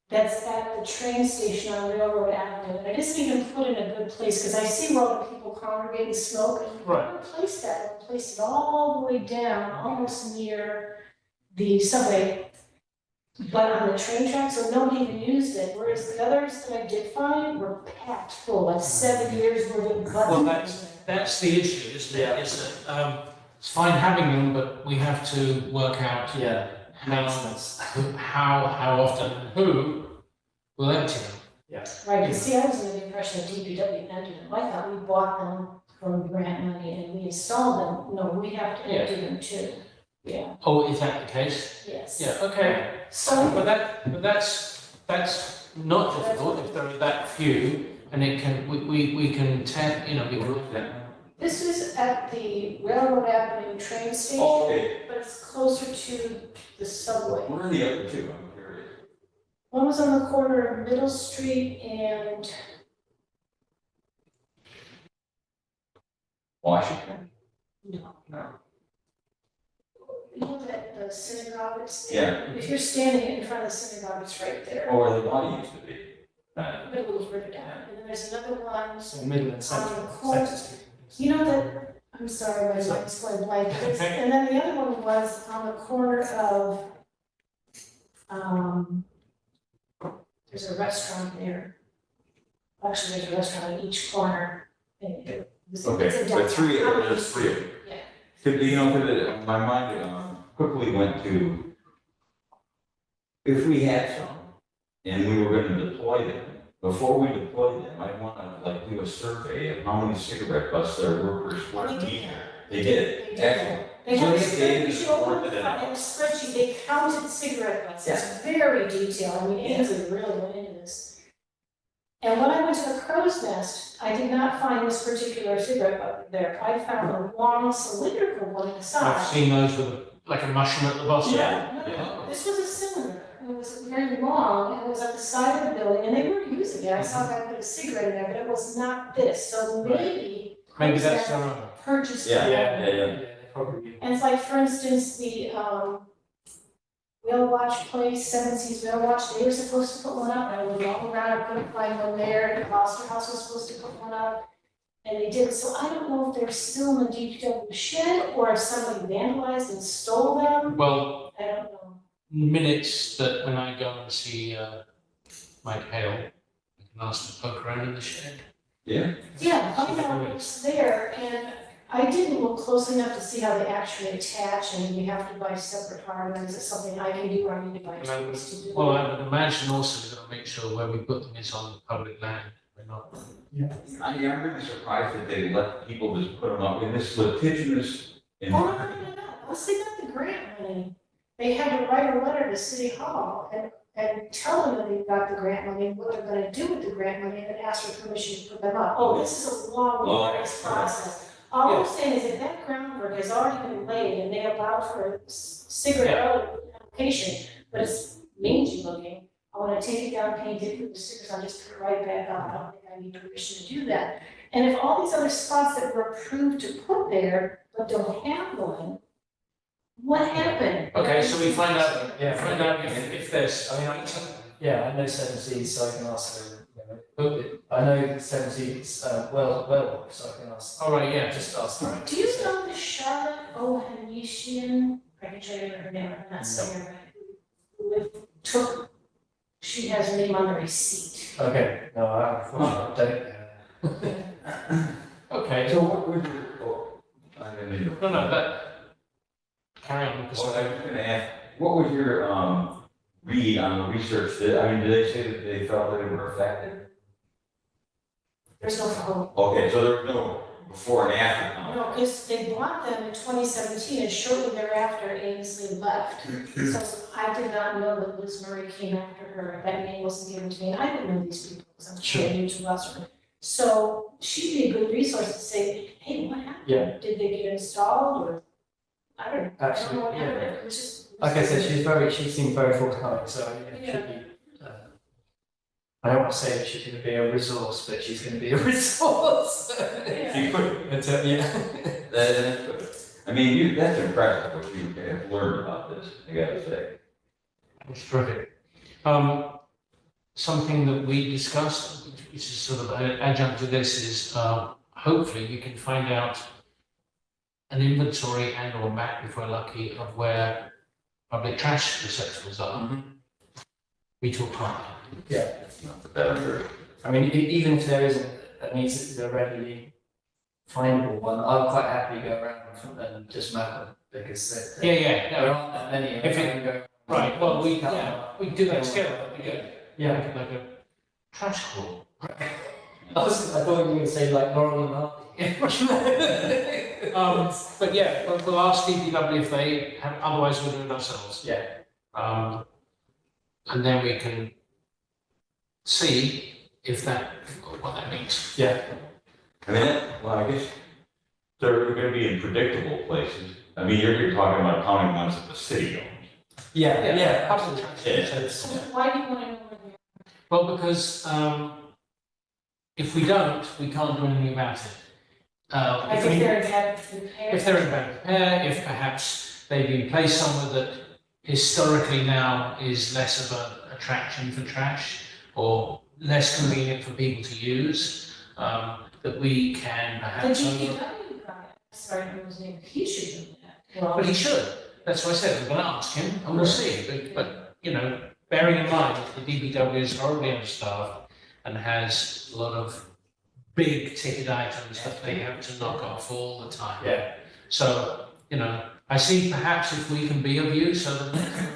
Speaker 3: that's at the train station on Railroad Avenue. And I just need to put in a good place, because I see where all the people congregate and smoke. And
Speaker 1: Right.
Speaker 3: I replaced that, I placed it all the way down, almost near the subway. But on the train tracks, so nobody even used it, whereas the others that I did find were packed full, like 7 years worth of
Speaker 1: Well,
Speaker 3: buttons.
Speaker 1: that's the issue, isn't it?
Speaker 4: Yeah.
Speaker 1: Is that, it's fine having them, but we have to work out
Speaker 4: Yeah.
Speaker 1: how often, and who will empty them.
Speaker 3: Right, and see, I was under the impression that DPW emptied them, I thought we bought them from grant money and we installed them, no, we have to empty them too. Yeah,
Speaker 1: Oh, is that the case?
Speaker 3: yes.
Speaker 1: Yeah, okay.
Speaker 3: So,
Speaker 1: But that's not difficult if there are that few, and it can, we can we can look at.
Speaker 3: this is at the Railroad Avenue train station,
Speaker 2: Okay,
Speaker 3: but it's closer to the subway.
Speaker 2: where are the other two? I'm curious.
Speaker 3: One was on the corner of Middle Street and
Speaker 2: Washington?
Speaker 3: no.
Speaker 1: No.
Speaker 3: You know that the synagogue is
Speaker 2: Yeah.
Speaker 3: there? If you're standing in front of the synagogue, it's right there.
Speaker 2: Or where the body used to be?
Speaker 3: But it was further down. And then there's another one,
Speaker 4: So middle and
Speaker 3: on
Speaker 4: central.
Speaker 3: the corner. You know that, I'm sorry, my mind's going blank. And then the other one was on the corner of, there's a restaurant there. Actually, there's a restaurant on each corner. It's a
Speaker 2: Okay, but three,
Speaker 3: downtown.
Speaker 2: there's 3 of them.
Speaker 3: Yeah.
Speaker 2: Cause my mind, quickly went to, if we had some, and we were gonna deploy them, before we deploy them, I wanna like do a survey of how many cigarette butts there were per square
Speaker 3: They did
Speaker 2: meter.
Speaker 3: that.
Speaker 2: They did,
Speaker 3: They did
Speaker 2: excellent.
Speaker 3: They have a
Speaker 2: So they
Speaker 3: spreadsheet, you should open
Speaker 2: worked it
Speaker 3: it up
Speaker 2: out.
Speaker 3: in a spreadsheet, they counted cigarette butts, it's very detailed, I mean, Ainsley really went into this. And when I went to the Crow's Nest, I did not find this particular cigarette butt there, I found a long cylindrical one
Speaker 1: I've
Speaker 3: inside.
Speaker 1: seen those with like a mushroom at the bottom.
Speaker 3: No, this was a cylinder, it was very long, and it was at the side of the building, and they were using it, I saw a guy put a cigarette in there, but it was not this, so maybe.
Speaker 1: Maybe that's
Speaker 3: Crow's
Speaker 1: their
Speaker 3: Nest
Speaker 1: own.
Speaker 3: Purchased.
Speaker 2: Yeah,
Speaker 3: it.
Speaker 4: They probably.
Speaker 3: And it's like, for instance, the, Whale Watch place, Seven Seas Whale Watch, they were supposed to put one up, and I went all around, I couldn't find one there, the Gloucester House was supposed to put one up. And they didn't, so I don't know if they're still in the DPW shed, or if somebody vandalized and stole them,
Speaker 1: Well,
Speaker 3: I don't know.
Speaker 1: minutes that when I go and see Mike Hale, I can ask to poke around in the shed.
Speaker 2: Yeah,
Speaker 3: Yeah, I know, it's there, and I didn't look close enough to see how they actually attach, and you have to buy separate hardware. Is it something I can do, or I need to buy tools to do?
Speaker 1: Well, I would imagine also we've got to make sure where we put them is on public land. We're not.
Speaker 2: I'm really surprised that they let people just put them up in this litigious
Speaker 3: Oh, no, no,
Speaker 2: environment.
Speaker 3: no, no, once they got the grant money, they had to write a letter to City Hall and tell them that they got the grant money, and what they're gonna do with the grant money, and then ask for permission to put them up. Oh, this is a long, laborious process. All I'm saying is if that groundwork has already been laid and they allowed for a cigarette road application, but it's mangy looking, I wanna take it down, paint it, put the stickers on, just put it right back up. I don't think I need permission to do that. And if all these other spots that were approved to put there, but don't have one, what happened?
Speaker 1: Okay, so we find out,
Speaker 4: Yeah.
Speaker 1: find out if there's,
Speaker 4: I mean, yeah, I know 7C's, so I can ask them. I know 7C's, well, so I can ask.
Speaker 1: all right, yeah,
Speaker 4: Just ask them.
Speaker 3: Do you know the Charlotte Ohanesian, I can show you her name, I'm not saying her right, who she has her name on the receipt.
Speaker 4: Okay, no, I unfortunately don't.
Speaker 1: okay.
Speaker 2: So what would you, oh, I didn't mean to.
Speaker 1: No, but carry on, because
Speaker 2: Well, I was gonna ask, what was your, read on the research that, I mean, did they say that they felt that they were affected?
Speaker 3: There's no phone.
Speaker 2: Okay, so there was no before and after comment.
Speaker 3: No, because they bought them in 2017 and shortly thereafter Ainsley left. So I did not know that Liz Murray came after her, that name wasn't given to me, and I didn't know these people, because I'm
Speaker 4: Sure.
Speaker 3: new to Gloucester. So she'd be a good resource to say, hey, what happened?
Speaker 4: Yeah.
Speaker 3: Did they get installed, or, I don't know. I don't know what
Speaker 4: Absolutely,
Speaker 3: happened,
Speaker 4: yeah.
Speaker 3: it was just.
Speaker 4: Like I said, she seemed very forthcoming, so it should be, I don't want to say she's gonna be a resource, but she's gonna be a resource.
Speaker 3: Yeah.
Speaker 2: You could,
Speaker 4: Yeah.
Speaker 2: that's good. I mean, that's impressive what you have learned about this, I gotta say.
Speaker 1: it's terrific. Something that we discussed, which is sort of an adjunct to this, is hopefully we can find out an inventory and or map, if we're lucky, of where public trash receptacles are. We talked about that.
Speaker 4: Yeah. I mean, even if there isn't a readily findable one, I'll quite happily go around and just map them, because there
Speaker 1: Yeah,
Speaker 4: aren't that many.
Speaker 1: If it-
Speaker 4: I can go-
Speaker 1: right, well, we do that together, that'd be good.
Speaker 4: Yeah.
Speaker 1: Like a trash crawl.
Speaker 4: I thought you were going to say like Laurel and Hardy.
Speaker 1: But yeah, we'll ask DPW if they have, otherwise we'll do it ourselves.
Speaker 4: Yeah.
Speaker 1: And then we can see if that, what that means.
Speaker 4: Yeah.
Speaker 2: I mean, well, I guess they're gonna be in predictable places. I mean, you're talking about counting ones that the city owns.
Speaker 4: Yeah.
Speaker 1: Public
Speaker 2: Yeah.
Speaker 1: transport.
Speaker 3: So why do you want to know where they are?
Speaker 1: Well, because if we don't, we can't do anything about it.
Speaker 3: I
Speaker 1: If
Speaker 3: think
Speaker 1: we-
Speaker 3: they're in bad repair.
Speaker 1: if they're in bad repair, if perhaps they've been placed somewhere that historically now is less of an attraction for trash or less convenient for people to use, that we can
Speaker 3: The
Speaker 1: perhaps.
Speaker 3: DPW guy, sorry, I was name, he should do that. Well,
Speaker 1: But he should. That's what I said. We're going to ask him and we'll see. But you know, bearing in mind that the DPW is horribly understaffed and has a lot of big ticket items that they have to knock off all the time.
Speaker 4: Yeah.
Speaker 1: So, you know, I see perhaps if we can be of use so that we can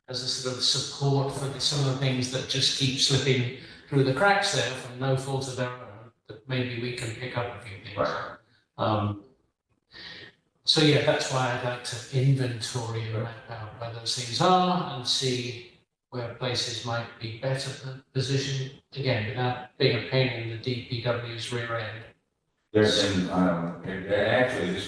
Speaker 1: as a sort of support for some of the things that just keep slipping through the cracks there from no fault of their own, that maybe we can pick up a few things.
Speaker 2: Right.
Speaker 1: So yeah, that's why I'd like to inventory and map out where those things are and see where places might be better positioned, again, without being a pain in the DPW's rear end.
Speaker 2: There's been, and actually,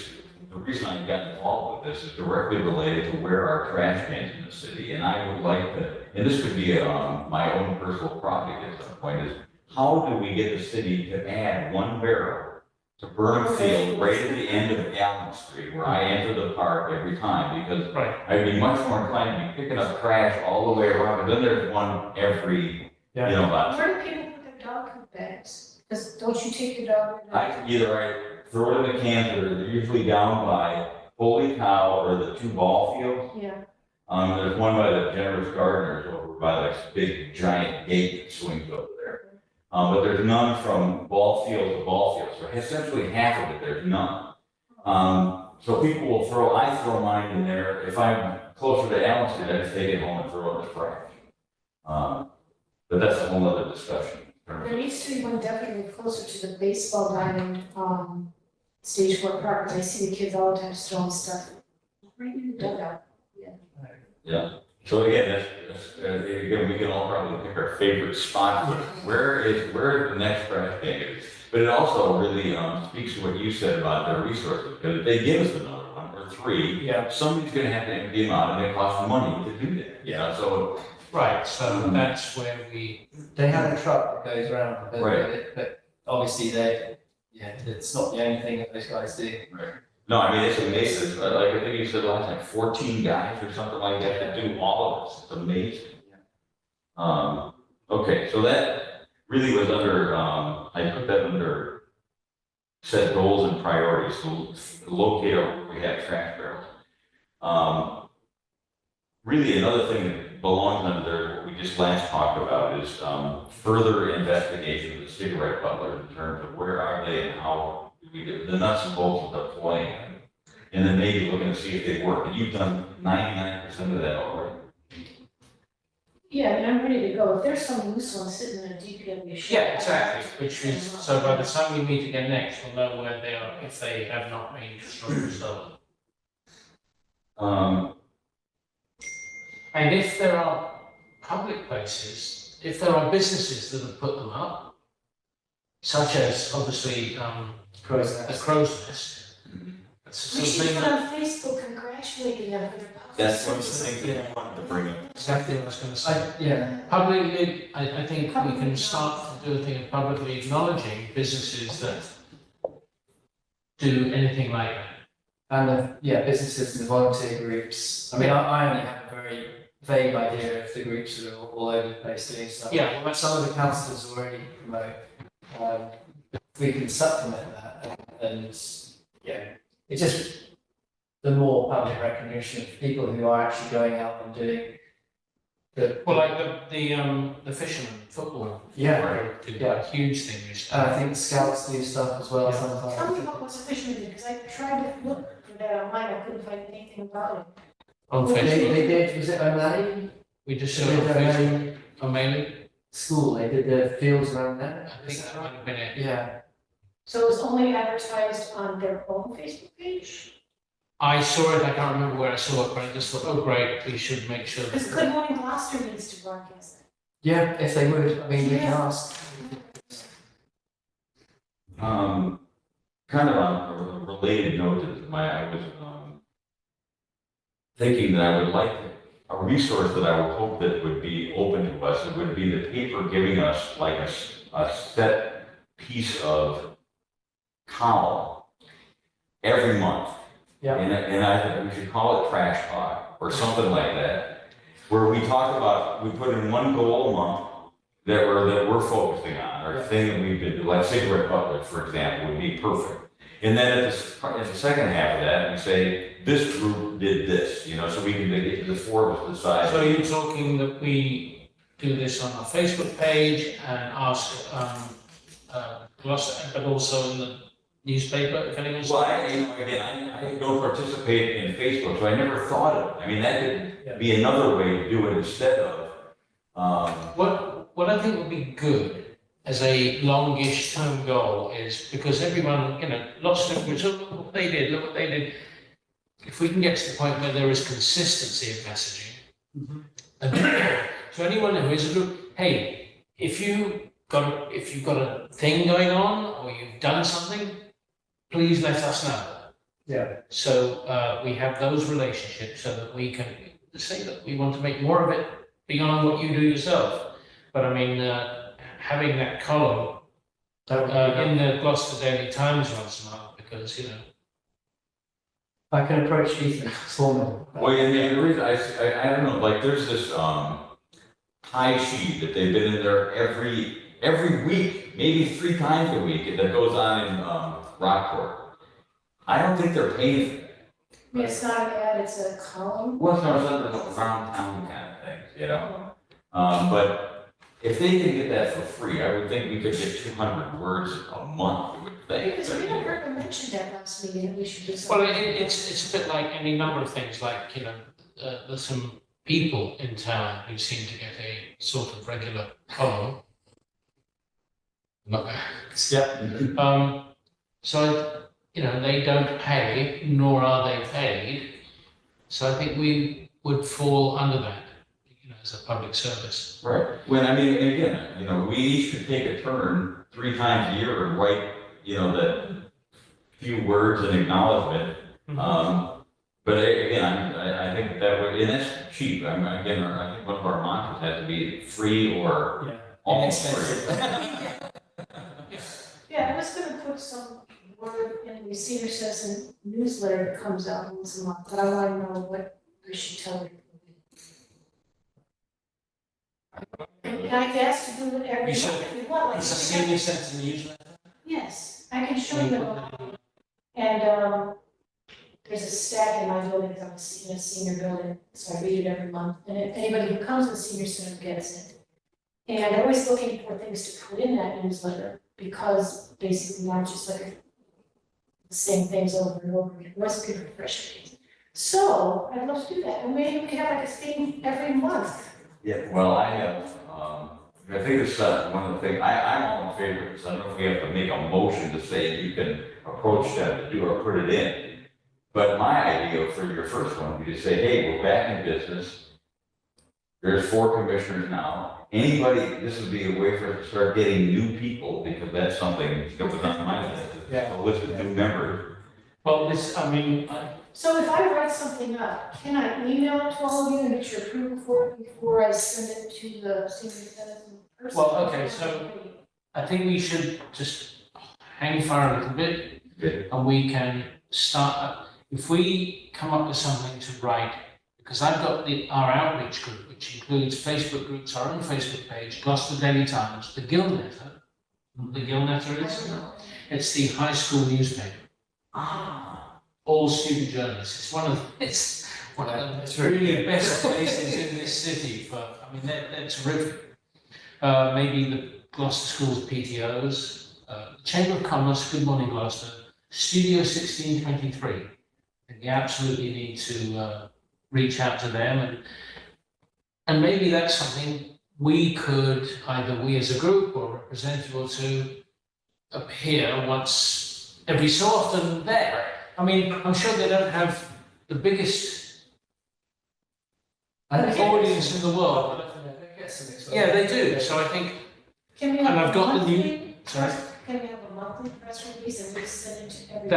Speaker 2: the reason I got involved with this is directly related to where our trash cans in the city, and I would like to, and this could be my own personal project at some point, is how do we get the city to add one barrel to Burnham Field, right at the end of Allen Street, where I enter the park every time, because
Speaker 1: Right.
Speaker 2: I'd be much more inclined to be picking up trash all the way around, but then there's one every, you know, about.
Speaker 3: Where do people put their dog poop bags? Because don't you take your dog?
Speaker 2: Either I throw it in the cans, or they're usually down by Holy Cow or the two ball fields.
Speaker 3: Yeah.
Speaker 2: There's one by the Generous Gardeners over by this big giant gate that swings over there. But there's none from ball field to ball field, so essentially half of it, there's none. So people will I throw mine in there. If I'm closer to Allen Street, I just take it home and throw it in the trash. But that's a whole other discussion.
Speaker 3: There needs to be one definitely closer to the baseball diamond, Stage 4 Park, because I see the kids all the time just throwing stuff right in the dugout.
Speaker 2: Yeah. So again, again, we can all probably pick our favorite spot. Where the next trash can is? But it also really speaks to what you said about their resources, because if they give us another one or three, somebody's going to have to empty them out, and it costs money to do that. Yeah. So
Speaker 1: Right, so that's where
Speaker 4: They have a truck that goes around,
Speaker 2: Right.
Speaker 4: but obviously it's not the only thing that those guys do.
Speaker 2: Right. No, I mean, it's amazing. Like I think you said last time, 14 guys or something like that that do all of this. It's amazing. Okay, so that really was under, I put that under set goals and priorities, so locate where we have trash barrels. Really, another thing that belongs under there, what we just last talked about, is further investigation of the cigarette buttlers in terms of where are they and how we do the nuts and bolts of deploying them. And then maybe looking to see if they work. And you've done 99% of that already.
Speaker 3: Yeah, and I'm ready to go. If there's some loose one sitting in a DPW shed.
Speaker 1: yeah, exactly, which is, so by the time we meet again next, we'll know where they are, if they have not been stolen. And if there are public places, if there are businesses that have put them up, such as obviously
Speaker 4: Crow's
Speaker 1: the
Speaker 4: Nest.
Speaker 1: Crow's Nest. That's
Speaker 3: We
Speaker 1: the
Speaker 3: should
Speaker 1: sort of
Speaker 3: put
Speaker 1: thing
Speaker 3: on Facebook congratulating them for their public
Speaker 2: That's one of the
Speaker 3: service.
Speaker 2: things that I wanted to bring up.
Speaker 1: exactly what I was going to say.
Speaker 4: Yeah,
Speaker 1: Publicly, I think we can start to do a thing of publicly acknowledging businesses that do anything like that.
Speaker 4: and businesses and volunteer groups. I mean, I only have a very vague idea of the groups that are all over the place doing stuff.
Speaker 1: Yeah, well, that's
Speaker 4: Some of the councillors already promote. We can supplement that, and it's just the more public recognition of people who are actually going out and doing the.
Speaker 1: well, like the fishermen football.
Speaker 4: Yeah,
Speaker 1: do
Speaker 4: yeah.
Speaker 1: a huge thing recently.
Speaker 4: And I think scouts do stuff as well
Speaker 1: Yeah.
Speaker 4: sometimes.
Speaker 3: Tell me about what's a fisherman did, because I tried to look for that online, I couldn't find anything about it.
Speaker 1: On
Speaker 4: They
Speaker 1: Facebook,
Speaker 4: did, was it O'Malley?
Speaker 1: we just
Speaker 4: They
Speaker 1: saw it on
Speaker 4: did
Speaker 1: Facebook.
Speaker 4: O'Malley
Speaker 1: On mailing,
Speaker 4: School, they did the fields around there.
Speaker 1: I think that might have been it.
Speaker 4: Yeah,
Speaker 3: So it was only advertised on their own Facebook page?
Speaker 1: I saw it, I can't remember where I saw it, but I just thought, oh, great, we should make sure
Speaker 3: Because
Speaker 1: that.
Speaker 3: Good Morning Gloucester needs to broadcast it.
Speaker 4: yeah, if they would, I mean, we can
Speaker 3: Yeah.
Speaker 4: ask.
Speaker 2: Kind of on a related note to I was thinking that I would like a resource that I would hope that would be open to us. It would be the paper giving us like a set piece of column every month.
Speaker 4: Yeah.
Speaker 2: And I think we should call it Trash Talk or something like that, where we talk about, we put in one goal a month that we're focusing on, or thing that we've been doing, like cigarette butlers, for example, would be perfect. And then at the second half of that, we say, this group did this, so we can get the four of us decide.
Speaker 1: So you're talking that we do this on our Facebook page and ask Gloucester, but also in the newspaper, if anyone's.
Speaker 2: Well, I don't participate in Facebook, so I never thought of it. I mean, that could be another way to do it instead of,
Speaker 1: What I think would be good as a longish term goal is, because everyone, lots of people say, look what they did, look what they did. If we can get to the point where there is consistency of messaging, and so anyone who is, look, hey, if you've got a thing going on or you've done something, please let us know.
Speaker 4: Yeah.
Speaker 1: So we have those relationships so that we can say that we want to make more of it beyond what you do yourself. But I mean, having that column in the Gloucester Daily Times once a month, because
Speaker 4: I can approach Ethan Foreman.
Speaker 2: well, and the reason I don't know, like there's this tie sheet that they've been in there every week, maybe 3 times a week, that goes on in Rockport. I don't think they're paying for that.
Speaker 3: I mean, it's not an ad, it's a column.
Speaker 2: Well, it's not around town kind of things, but if they can get that for free, I would think we could get 200 words a month, I would think.
Speaker 3: Because we never heard mentioned that last meeting, that we should do
Speaker 1: Well,
Speaker 3: something.
Speaker 1: it's a bit like any number of things, like, there's some people in town who seem to get a sort of regular column.
Speaker 4: Yeah.
Speaker 1: So, they don't pay, nor are they paid. So I think we would fall under that, as a public service.
Speaker 2: Right, when, I mean, again, we each could take a turn 3 times a year and write, that few words and acknowledgement. But again, I think that would, and that's cheap, I think one of our mantras has to be free or almost free.
Speaker 3: Yeah, I was gonna put some word in the senior citizen newsletter that comes out once a month, but I wanna know what we should tell people. And I can ask to do it every
Speaker 1: You should.
Speaker 3: month if you want, like.
Speaker 1: It's a senior citizen newsletter.
Speaker 3: Yes, I can show you all. And, there's a stack in my building, because I'm in a senior building, so I read it every month, and if anybody who comes to the senior center gets it. And I'm always looking for things to put in that newsletter, because basically I'm just like the same things over and over again, always looking for fresh things. So I'd love to do that, and maybe we could have like a theme every month.
Speaker 2: Yeah, well, I have, I think it's one of the things, I'm all in favor of this, I don't know if we have to make a motion to say you can approach them to do or put it in. But my idea for your first one would be to say, hey, we're back in business. There's 4 commissioners now. Anybody, this would be a way for us to start getting new people, because that's something that was on my list.
Speaker 4: Yeah.
Speaker 2: A list of new members.
Speaker 1: Well,
Speaker 3: So if I write something up, can I email it to all of you and get your approval for it before I send it to the senior citizen person?
Speaker 1: Well, okay, so I think we should just hang fire a little bit,
Speaker 2: Okay.
Speaker 1: and we can start, if we come up with something to write, because I've got our outreach group, which includes Facebook groups, our own Facebook page, Gloucester Daily Times, the Gilnetter. The Gilnetter is, it's the high school newspaper. All student journalists. It's one of the really best places in this city for, they're terrific. Maybe the Gloucester Schools PTOs, Chamber of Commerce, Good Morning Gloucester, Studio 1623. And you absolutely need to reach out to them, and maybe that's something we could, either we as a group or a representative or two, appear once every so often there. I'm sure they don't have the biggest audience in the world. Yeah, they do. So I think,
Speaker 3: Can we
Speaker 1: and
Speaker 3: have
Speaker 1: I've got the new.
Speaker 3: monthly
Speaker 1: Sorry.
Speaker 3: Can we have a monthly press release and we send it to everyone?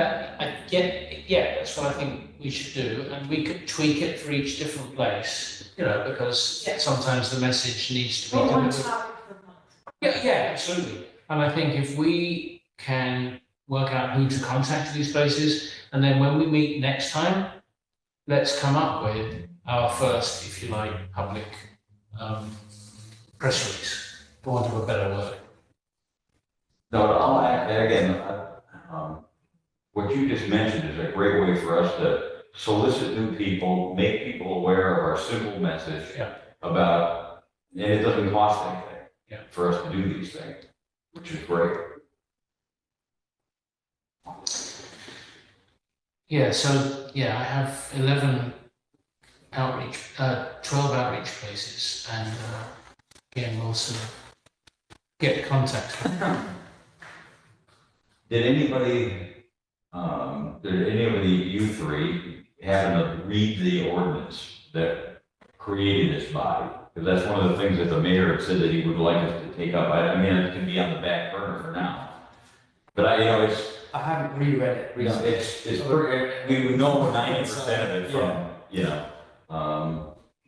Speaker 1: That's what I think we should do, and we could tweak it for each different place, because
Speaker 3: Yeah.
Speaker 1: sometimes the message needs to be
Speaker 3: Or one
Speaker 1: delivered.
Speaker 3: topic per month.
Speaker 1: Yeah, absolutely. And I think if we can work out who to contact these places, and then when we meet next time, let's come up with our first, if you like, public press release, for want of a better word.
Speaker 2: No, I'll add, and again, what you just mentioned is a great way for us to solicit new people, make people aware of our simple message about, and it doesn't cost anything for us to do these things, which is great.
Speaker 1: Yeah, so, I have 11 outreach, 12 outreach places, and again, we'll sort of get contact.
Speaker 2: Did anybody, you 3 happen to read the ordinance that created this body? Because that's one of the things that the mayor had said that he would like us to take up. It can be on the back burner for now. But
Speaker 4: I haven't reread it.
Speaker 2: we would know 90% of it from,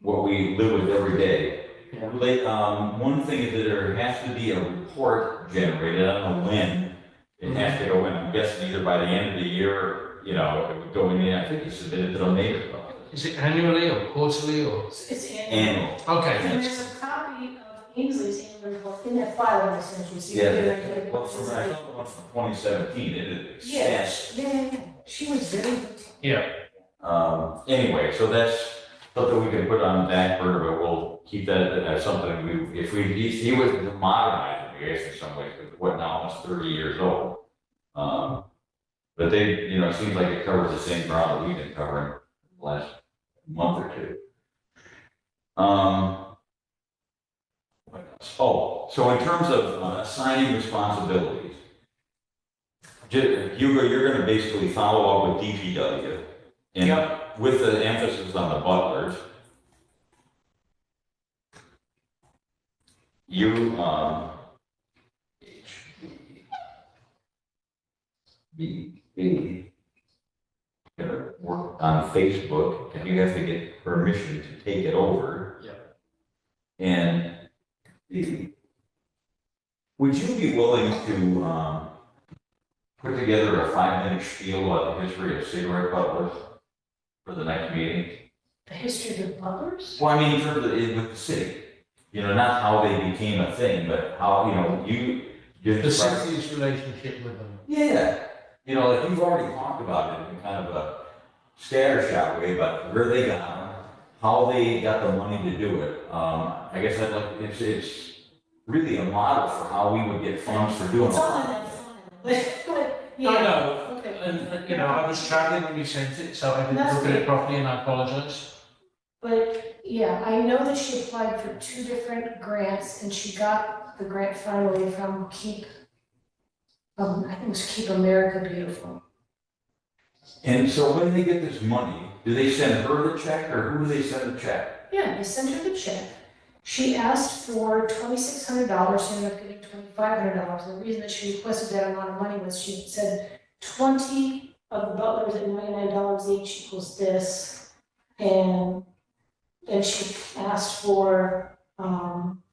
Speaker 2: what we live with every day.
Speaker 4: Yeah.
Speaker 2: One thing is that there has to be a report generated, I don't know when. It has to go in, I'm guessing either by the end of the year, it would go in, I think you submitted to the mayor's office.
Speaker 1: Is it annually or quarterly or?
Speaker 3: It's annual.
Speaker 2: Annual.
Speaker 1: Okay.
Speaker 3: And there's a copy of Ainsley's annual report in that file I sent you, so you
Speaker 2: Yeah,
Speaker 3: can.
Speaker 2: well, from 2017, it
Speaker 3: Yes, yeah, she was very good.
Speaker 1: Yeah.
Speaker 2: Anyway, so that's, something we can put on the back burner, but we'll keep that as something he was to modernize it, I guess, in some ways, because what now, almost 30 years old. But they, it seems like it covers the same ground that we've been covering the last month or two. What else? Oh, so in terms of assigning responsibilities, Hugo, you're going to basically follow up with DPW, and with the emphasis on the butlers. You gonna work on Facebook, and you have to get permission to take it over.
Speaker 4: Yep.
Speaker 2: And would you be willing to put together a 5-minute spiel on the history of cigarette butlers for the next meeting?
Speaker 3: The history of the butlers?
Speaker 2: Well, I mean, in terms of with the city, not how they became a thing, but how,
Speaker 1: The city's relationship with them.
Speaker 2: Yeah, like you've already talked about it in kind of a scattershot way, but where they got them, how they got the money to do it. I guess it's really a model for how we would get funds for doing
Speaker 3: It's all in
Speaker 2: it.
Speaker 3: that file. Yeah.
Speaker 1: I know,
Speaker 3: Okay.
Speaker 1: and I was traveling when you sent it, so I didn't look at it properly, and I apologize.
Speaker 3: But, yeah, I know that she applied for 2 different grants, and she got the grant finally from Keep, I think it was Keep America Beautiful.
Speaker 2: And so when they get this money, do they send her the check, or who do they send the check?
Speaker 3: Yeah, they sent her the check. She asked for $2,600, she ended up getting $2,500. The reason that she requested that amount of money was she said 20 of the butlers at $99 each equals this. And then she asked for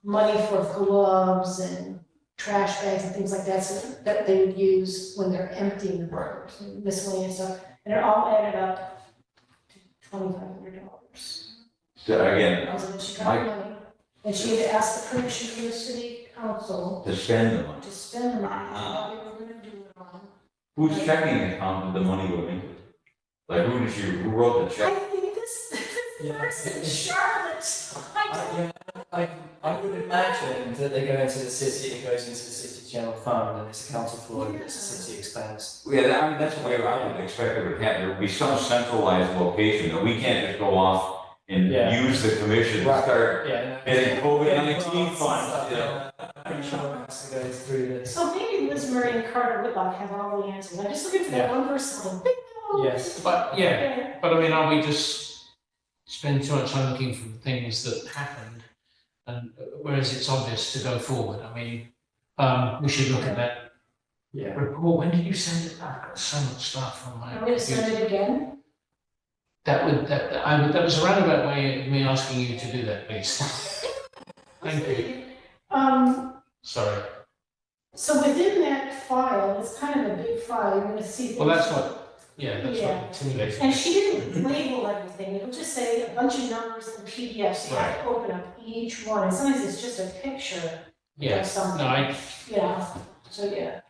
Speaker 3: money for gloves and trash bags and things like that, so that they would use when they're emptying the butlers, miscellaneous stuff. And it all added up to $2,500.
Speaker 2: So again,
Speaker 3: And then she got the money. And she had to ask the permission from the city council
Speaker 2: to spend the money.
Speaker 3: to spend the money, how they were gonna do it on.
Speaker 2: Whose checking account did the money go into? Like who wrote the
Speaker 3: I
Speaker 2: check?
Speaker 3: think this
Speaker 4: Yeah.
Speaker 3: person, Charlotte,
Speaker 4: I would imagine that they go into the city, it goes into the city general fund and it's accounted for and it's a city expense.
Speaker 2: Yeah, I mean, that's the way I would expect it would happen. There would be some centralized location, that we can't just go off and
Speaker 4: Yeah.
Speaker 2: use the commission to
Speaker 4: Right.
Speaker 2: start
Speaker 4: Yeah.
Speaker 2: getting COVID-19 funds,
Speaker 4: Pretty sure it has to go through this.
Speaker 3: so maybe Liz Murray and Carter Whitlock have all the answers, I'm just looking for that
Speaker 4: Yeah.
Speaker 3: one person, like, bingo.
Speaker 4: Yes.
Speaker 1: But, yeah, but I mean, are we just spend too much time looking for things that happened, and whereas it's obvious to go forward? I mean, we should look at that
Speaker 4: Yeah.
Speaker 1: report. When did you send it? I've got so much stuff on my
Speaker 3: I'm gonna send
Speaker 1: computer.
Speaker 3: it again.
Speaker 1: That was a roundabout way of me asking you to do that, please. Thank you. Sorry.
Speaker 3: So within that file, it's kind of a big file, you're gonna see.
Speaker 1: Well, that's
Speaker 3: things-
Speaker 1: what
Speaker 3: Yeah.
Speaker 1: intimidated
Speaker 3: And
Speaker 1: me.
Speaker 3: she didn't label everything, it'll just say a bunch of numbers in PDFs, you have to open up each one, and sometimes it's just a picture
Speaker 1: Yeah,
Speaker 3: of something.
Speaker 1: no,
Speaker 3: Yeah, so yeah.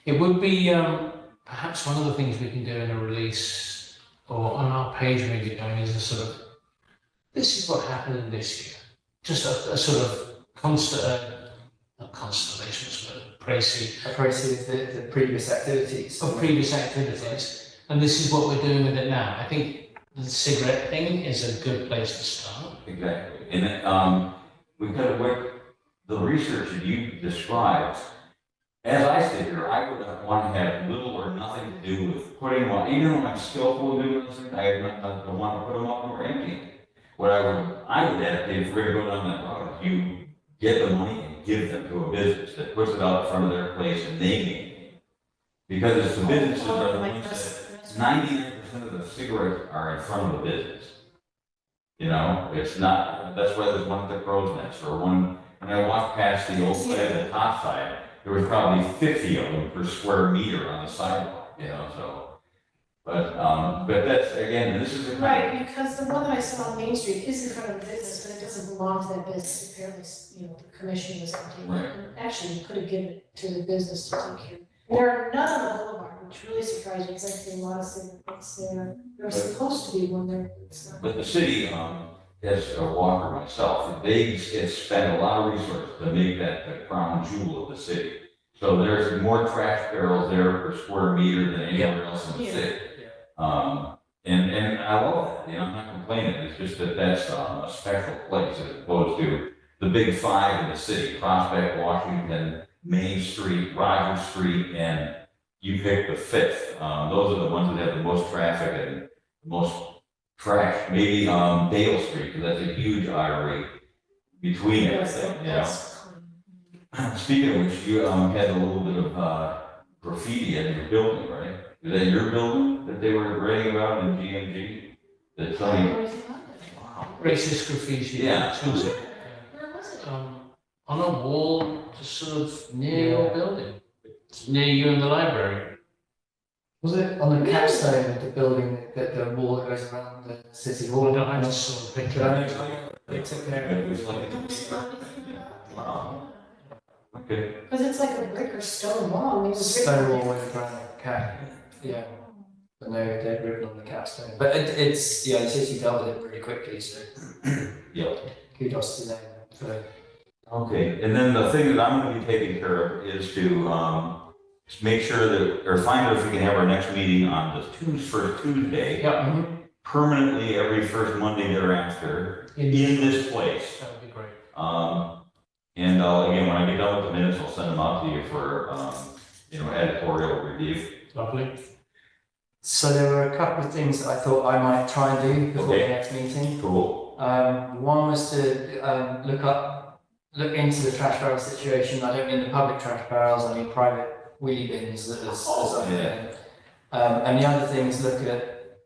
Speaker 1: it would be, perhaps one of the things we can do in a release, or on our page maybe going, is a sort of, this is what happened in this year. Just a sort of not constellations, but précis
Speaker 4: Appraising the previous activities.
Speaker 1: of previous activities, and this is what we're doing with it now. I think the cigarette thing is a good place to start.
Speaker 2: Exactly. And we've got to work, the research that you described, as I sit here, I would want to have little or nothing to do with putting one, even though I'm skillful in doing those things, I don't want to put them up or empty. What I would advocate, if we're going to go down that road, you get the money and give them to a business that puts it out in front of their place and they make it. Because it's the businesses are the ones that 99% of the cigarettes are in front of the business. It's not, that's why there's one at the Crow's Nest, or one, when I walked past the old side of the top side, there was probably 50 of them per square meter on the sidewalk, so. But that's, again, this is a.
Speaker 3: Right, because the one that I saw on Main Street is in front of the business, but it doesn't belong to that business, apparently, the commission was empty.
Speaker 2: Right.
Speaker 3: Actually, you could have given it to the business to take care of. There are none on the boulevard, which Which really surprised me, because I think a lot of cities there, they're supposed to be when they're, it's not.
Speaker 2: But the city, as a walker myself, they spend a lot of resources to make that the crown jewel of the city. So there's more trash barrels there per square meter than anywhere else in the city. And I love that, I'm not complaining, it's just that that's a special place as opposed to the big five in the city, Prospect, Washington, Main Street, Rogers Street, and you pick the fifth. Those are the ones that have the most traffic and the most trash. Maybe Dale Street, because that's a huge artery between everything. Speaking of which, you had a little bit of graffiti in your building, right? Is that your building that they were writing about in GMG? That somebody.
Speaker 1: Racist graffiti.
Speaker 2: Yeah.
Speaker 3: Where was it?
Speaker 1: On a wall, just sort of near your building, near you in the library.
Speaker 4: Was it on the capstone of the building, that the wall that goes around the city hall?
Speaker 1: I just saw a picture.
Speaker 4: They took care
Speaker 2: It was like wow. Okay.
Speaker 3: Because it's like a brick or stone wall. I mean,
Speaker 4: of
Speaker 3: it's
Speaker 4: stone wall with a granite cap. Yeah. But no, they'd written on the capstone. But it's the city dealt with it pretty quickly, so
Speaker 2: Yeah.
Speaker 4: kudos to them for.
Speaker 2: Okay, and then the thing that I'm gonna be taking care of is to, just make sure that, or find out if we can have our next meeting on the first Tuesday.
Speaker 1: Yeah,
Speaker 2: Permanently every first Monday thereafter, in this place.
Speaker 1: that would be great.
Speaker 2: And again, when I get done with the minutes, I'll send them out to you for, editorial review.
Speaker 1: Lovely.
Speaker 4: So there were a couple of things that I thought I might try and do before
Speaker 2: Okay.
Speaker 4: the next meeting.
Speaker 2: Cool.
Speaker 4: One was to look into the trash barrel situation. I don't mean the public trash barrels, I mean private wheelie bins that as I know. And the other thing is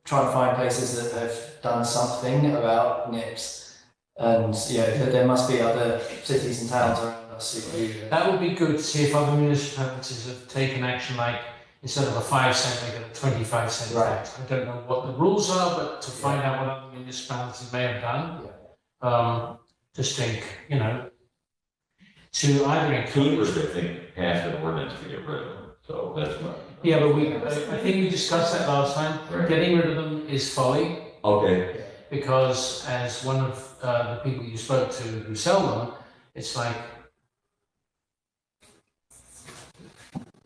Speaker 4: try and find places that have done something about NIPS. And there must be other cities and towns around us who do that.
Speaker 1: That would be good to see if other municipalities have taken action, like instead of a 5 cent, they get a 25 cent tax. I don't know what the rules are, but to find out what other municipalities may have done. Just think, to either include.
Speaker 2: Cambridge, I think, passed an ordinance to get rid of them, so that's what.
Speaker 1: Yeah, but I think we discussed that last time.
Speaker 2: Right.
Speaker 1: Getting rid of them is folly,
Speaker 2: Okay,
Speaker 1: because as one of the people you spoke to who sell them, it's like,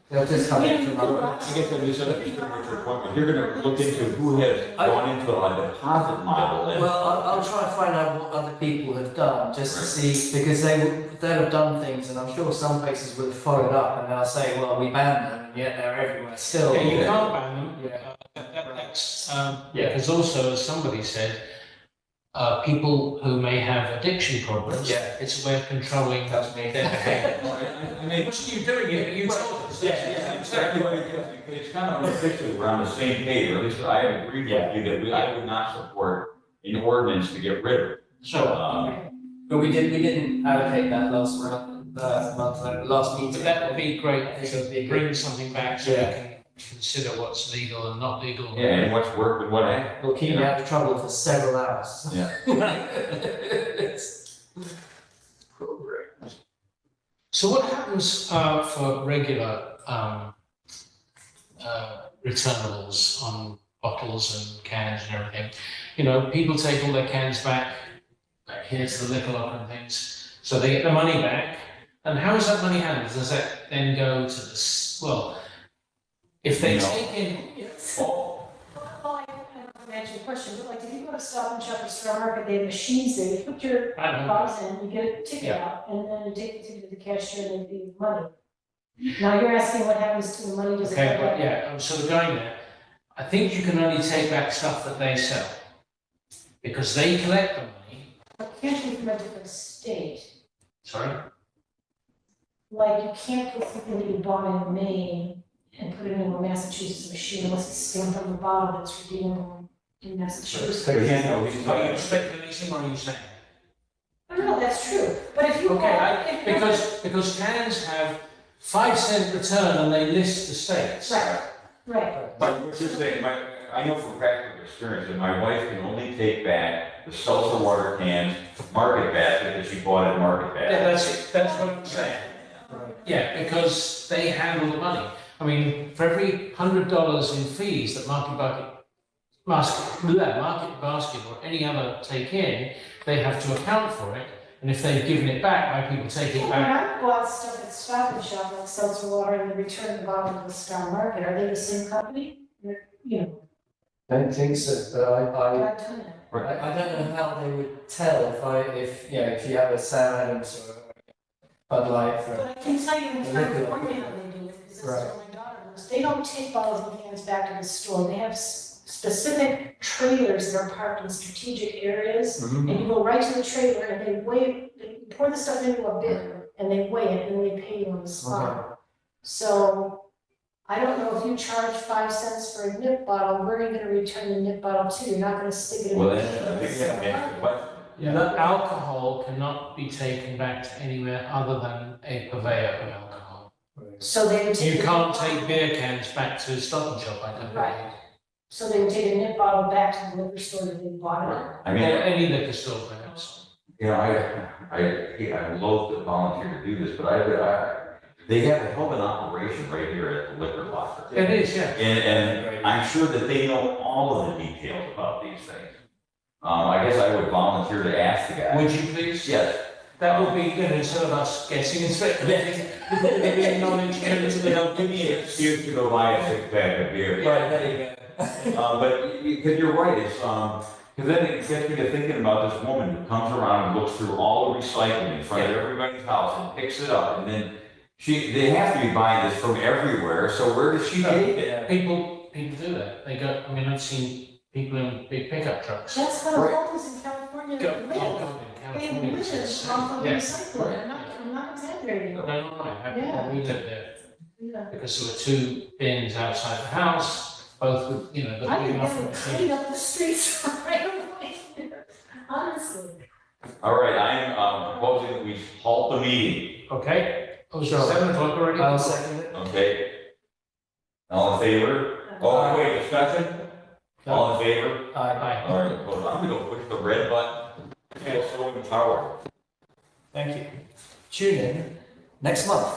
Speaker 4: They'll just come in from
Speaker 2: I guess that is you're gonna look into who has gone into a deposit model and.
Speaker 4: Well, I'll try and find out what other people have done, just to
Speaker 2: Right.
Speaker 4: see, because they'll have done things, and I'm sure some places will have followed up, and they'll say, well, we banned them, and yet they're everywhere still.
Speaker 1: yeah, you can't ban them.
Speaker 4: Yeah.
Speaker 1: That's,
Speaker 4: Yeah.
Speaker 1: because also, as somebody said, people who may have addiction problems,
Speaker 4: Yeah.
Speaker 1: it's a way of controlling their behavior.
Speaker 2: I mean,
Speaker 1: What are you doing it? You told us.
Speaker 2: yeah, exactly what it is. It's kind of unofficially, we're on the same page, or at least I agree with you that I would not support an ordinance to get rid of it.
Speaker 1: Sure.
Speaker 4: But we didn't allocate that last last meeting.
Speaker 1: But that would be great
Speaker 4: I think it would be
Speaker 1: to
Speaker 4: good.
Speaker 1: bring something back so we can consider what's legal and not legal.
Speaker 2: Yeah, and what's worked and what ain't.
Speaker 4: We'll keep you out of trouble for several hours.
Speaker 2: Yeah.
Speaker 1: So what happens for regular returnables on bottles and cans and everything? People take all their cans back here to the liquor locker and things, so they get the money back. And how is that money handled? Does that then go to if they take in?
Speaker 3: Well, I don't know if I answered the question, but like if you go to Stop and Shop or Star Market, they have machines there, you put your
Speaker 1: I don't know.
Speaker 3: bottles in, you get a ticket out, and then you take the ticket to the cashier and they give you the money. Now you're asking what happens to the money, does it
Speaker 1: Okay,
Speaker 3: go
Speaker 1: but
Speaker 3: back?
Speaker 1: yeah, I'm sort of going there. I think you can only take back stuff that they sell, because they collect the money.
Speaker 3: It can't be from a different state,
Speaker 1: Sorry?
Speaker 3: like you can't put something that you bought in Maine and put it in a Massachusetts machine unless it's stamped on the bottle that's redeemable in Massachusetts.
Speaker 1: Are you speculating or are you saying?
Speaker 3: I don't know, that's true, but if you.
Speaker 1: Okay, because cans have 5 cent return and they list the states.
Speaker 3: Right,
Speaker 2: But what's this thing, I know from practical experience that my wife can only take back the seltzer water cans, Market Basket that she bought at Market
Speaker 1: Yeah,
Speaker 2: Basket.
Speaker 1: that's what I'm saying. Yeah, because they handle the money. I mean, for every $100 in fees that Market Basket or any other take in, they have to account for it. And if they've given it back by people taking it
Speaker 3: When
Speaker 1: back,
Speaker 3: I bought stuff at Stop and Shop, like seltzer water, and they return the bottle to the Star Market, are they the same company? You know,
Speaker 4: Don't think so, but
Speaker 3: I've done it.
Speaker 4: I don't know how they would tell if you have a Sam Adams or Bud Light for.
Speaker 3: But I can tell you in
Speaker 4: The liquor
Speaker 3: California
Speaker 4: liquor.
Speaker 3: how they do it, because that's
Speaker 4: Right.
Speaker 3: where my daughter lives. They don't take bottles and cans back to the store. They have specific trailers that are parked in strategic areas. And you go right to the trailer and they weigh, they pour the stuff into a bin and they weigh it and they pay you on the spot. So I don't know if you charge 5 cents for a nip bottle, where are you gonna return the nip bottle to? You're not gonna stick it in.
Speaker 2: Well,
Speaker 3: the
Speaker 2: then, I think you have to answer the question.
Speaker 1: the alcohol cannot be taken back to anywhere other than a purveyor of alcohol.
Speaker 3: So they would take.
Speaker 1: You
Speaker 3: a
Speaker 1: can't
Speaker 3: nip
Speaker 1: take
Speaker 3: bottle-
Speaker 1: beer cans back to Stop and Shop, I don't
Speaker 3: Right.
Speaker 1: believe.
Speaker 3: So they would take a nip bottle back to the liquor store that they bought it.
Speaker 2: I
Speaker 1: Or
Speaker 2: mean,
Speaker 1: any liquor store perhaps.
Speaker 2: you know, I'm loath to volunteer to do this, but they have a hell of an operation right here at the liquor locker.
Speaker 1: It is, yeah.
Speaker 2: And I'm sure that they know all of the details about these things. I guess I would volunteer to ask the guy.
Speaker 1: Would you please?
Speaker 2: Yes.
Speaker 1: That would be, instead of us guessing and speculating, giving knowledge
Speaker 2: They'll give me an excuse to go buy a six-pack of beer.
Speaker 4: Right, there you go.
Speaker 2: But, because you're right, it's, because then it gets me to thinking about this woman who comes around and looks through all the recycling in front of everybody's house and picks it up, and then they have to be buying this from everywhere, so where does she take it?
Speaker 1: People do that. They go, I mean, I've seen people in big pickup trucks.
Speaker 3: That's how the
Speaker 2: Right.
Speaker 3: homeless in California
Speaker 1: Go,
Speaker 3: live.
Speaker 1: in
Speaker 3: They
Speaker 1: California,
Speaker 3: live
Speaker 1: it's
Speaker 3: off of
Speaker 1: yeah.
Speaker 3: recycling. I'm not exaggerating.
Speaker 1: No,
Speaker 3: Yeah.
Speaker 1: we lived there
Speaker 3: Yeah.
Speaker 1: because there were 2 bins outside the house, both with, the
Speaker 3: I
Speaker 1: big
Speaker 3: think
Speaker 1: enough.
Speaker 3: that would clean up the streets right away. Honestly.
Speaker 2: All right, I am proposing that we halt the meeting,
Speaker 1: Okay, oh,
Speaker 4: Sure.
Speaker 1: 7 o'clock already?
Speaker 4: I'll second it.
Speaker 2: okay? All in favor? Oh, wait, discussion? All in favor?
Speaker 4: Aye.
Speaker 1: Aye.
Speaker 2: All right, well, I'm gonna push the red button. Feel so empowered.
Speaker 4: Thank you. Tune in next month.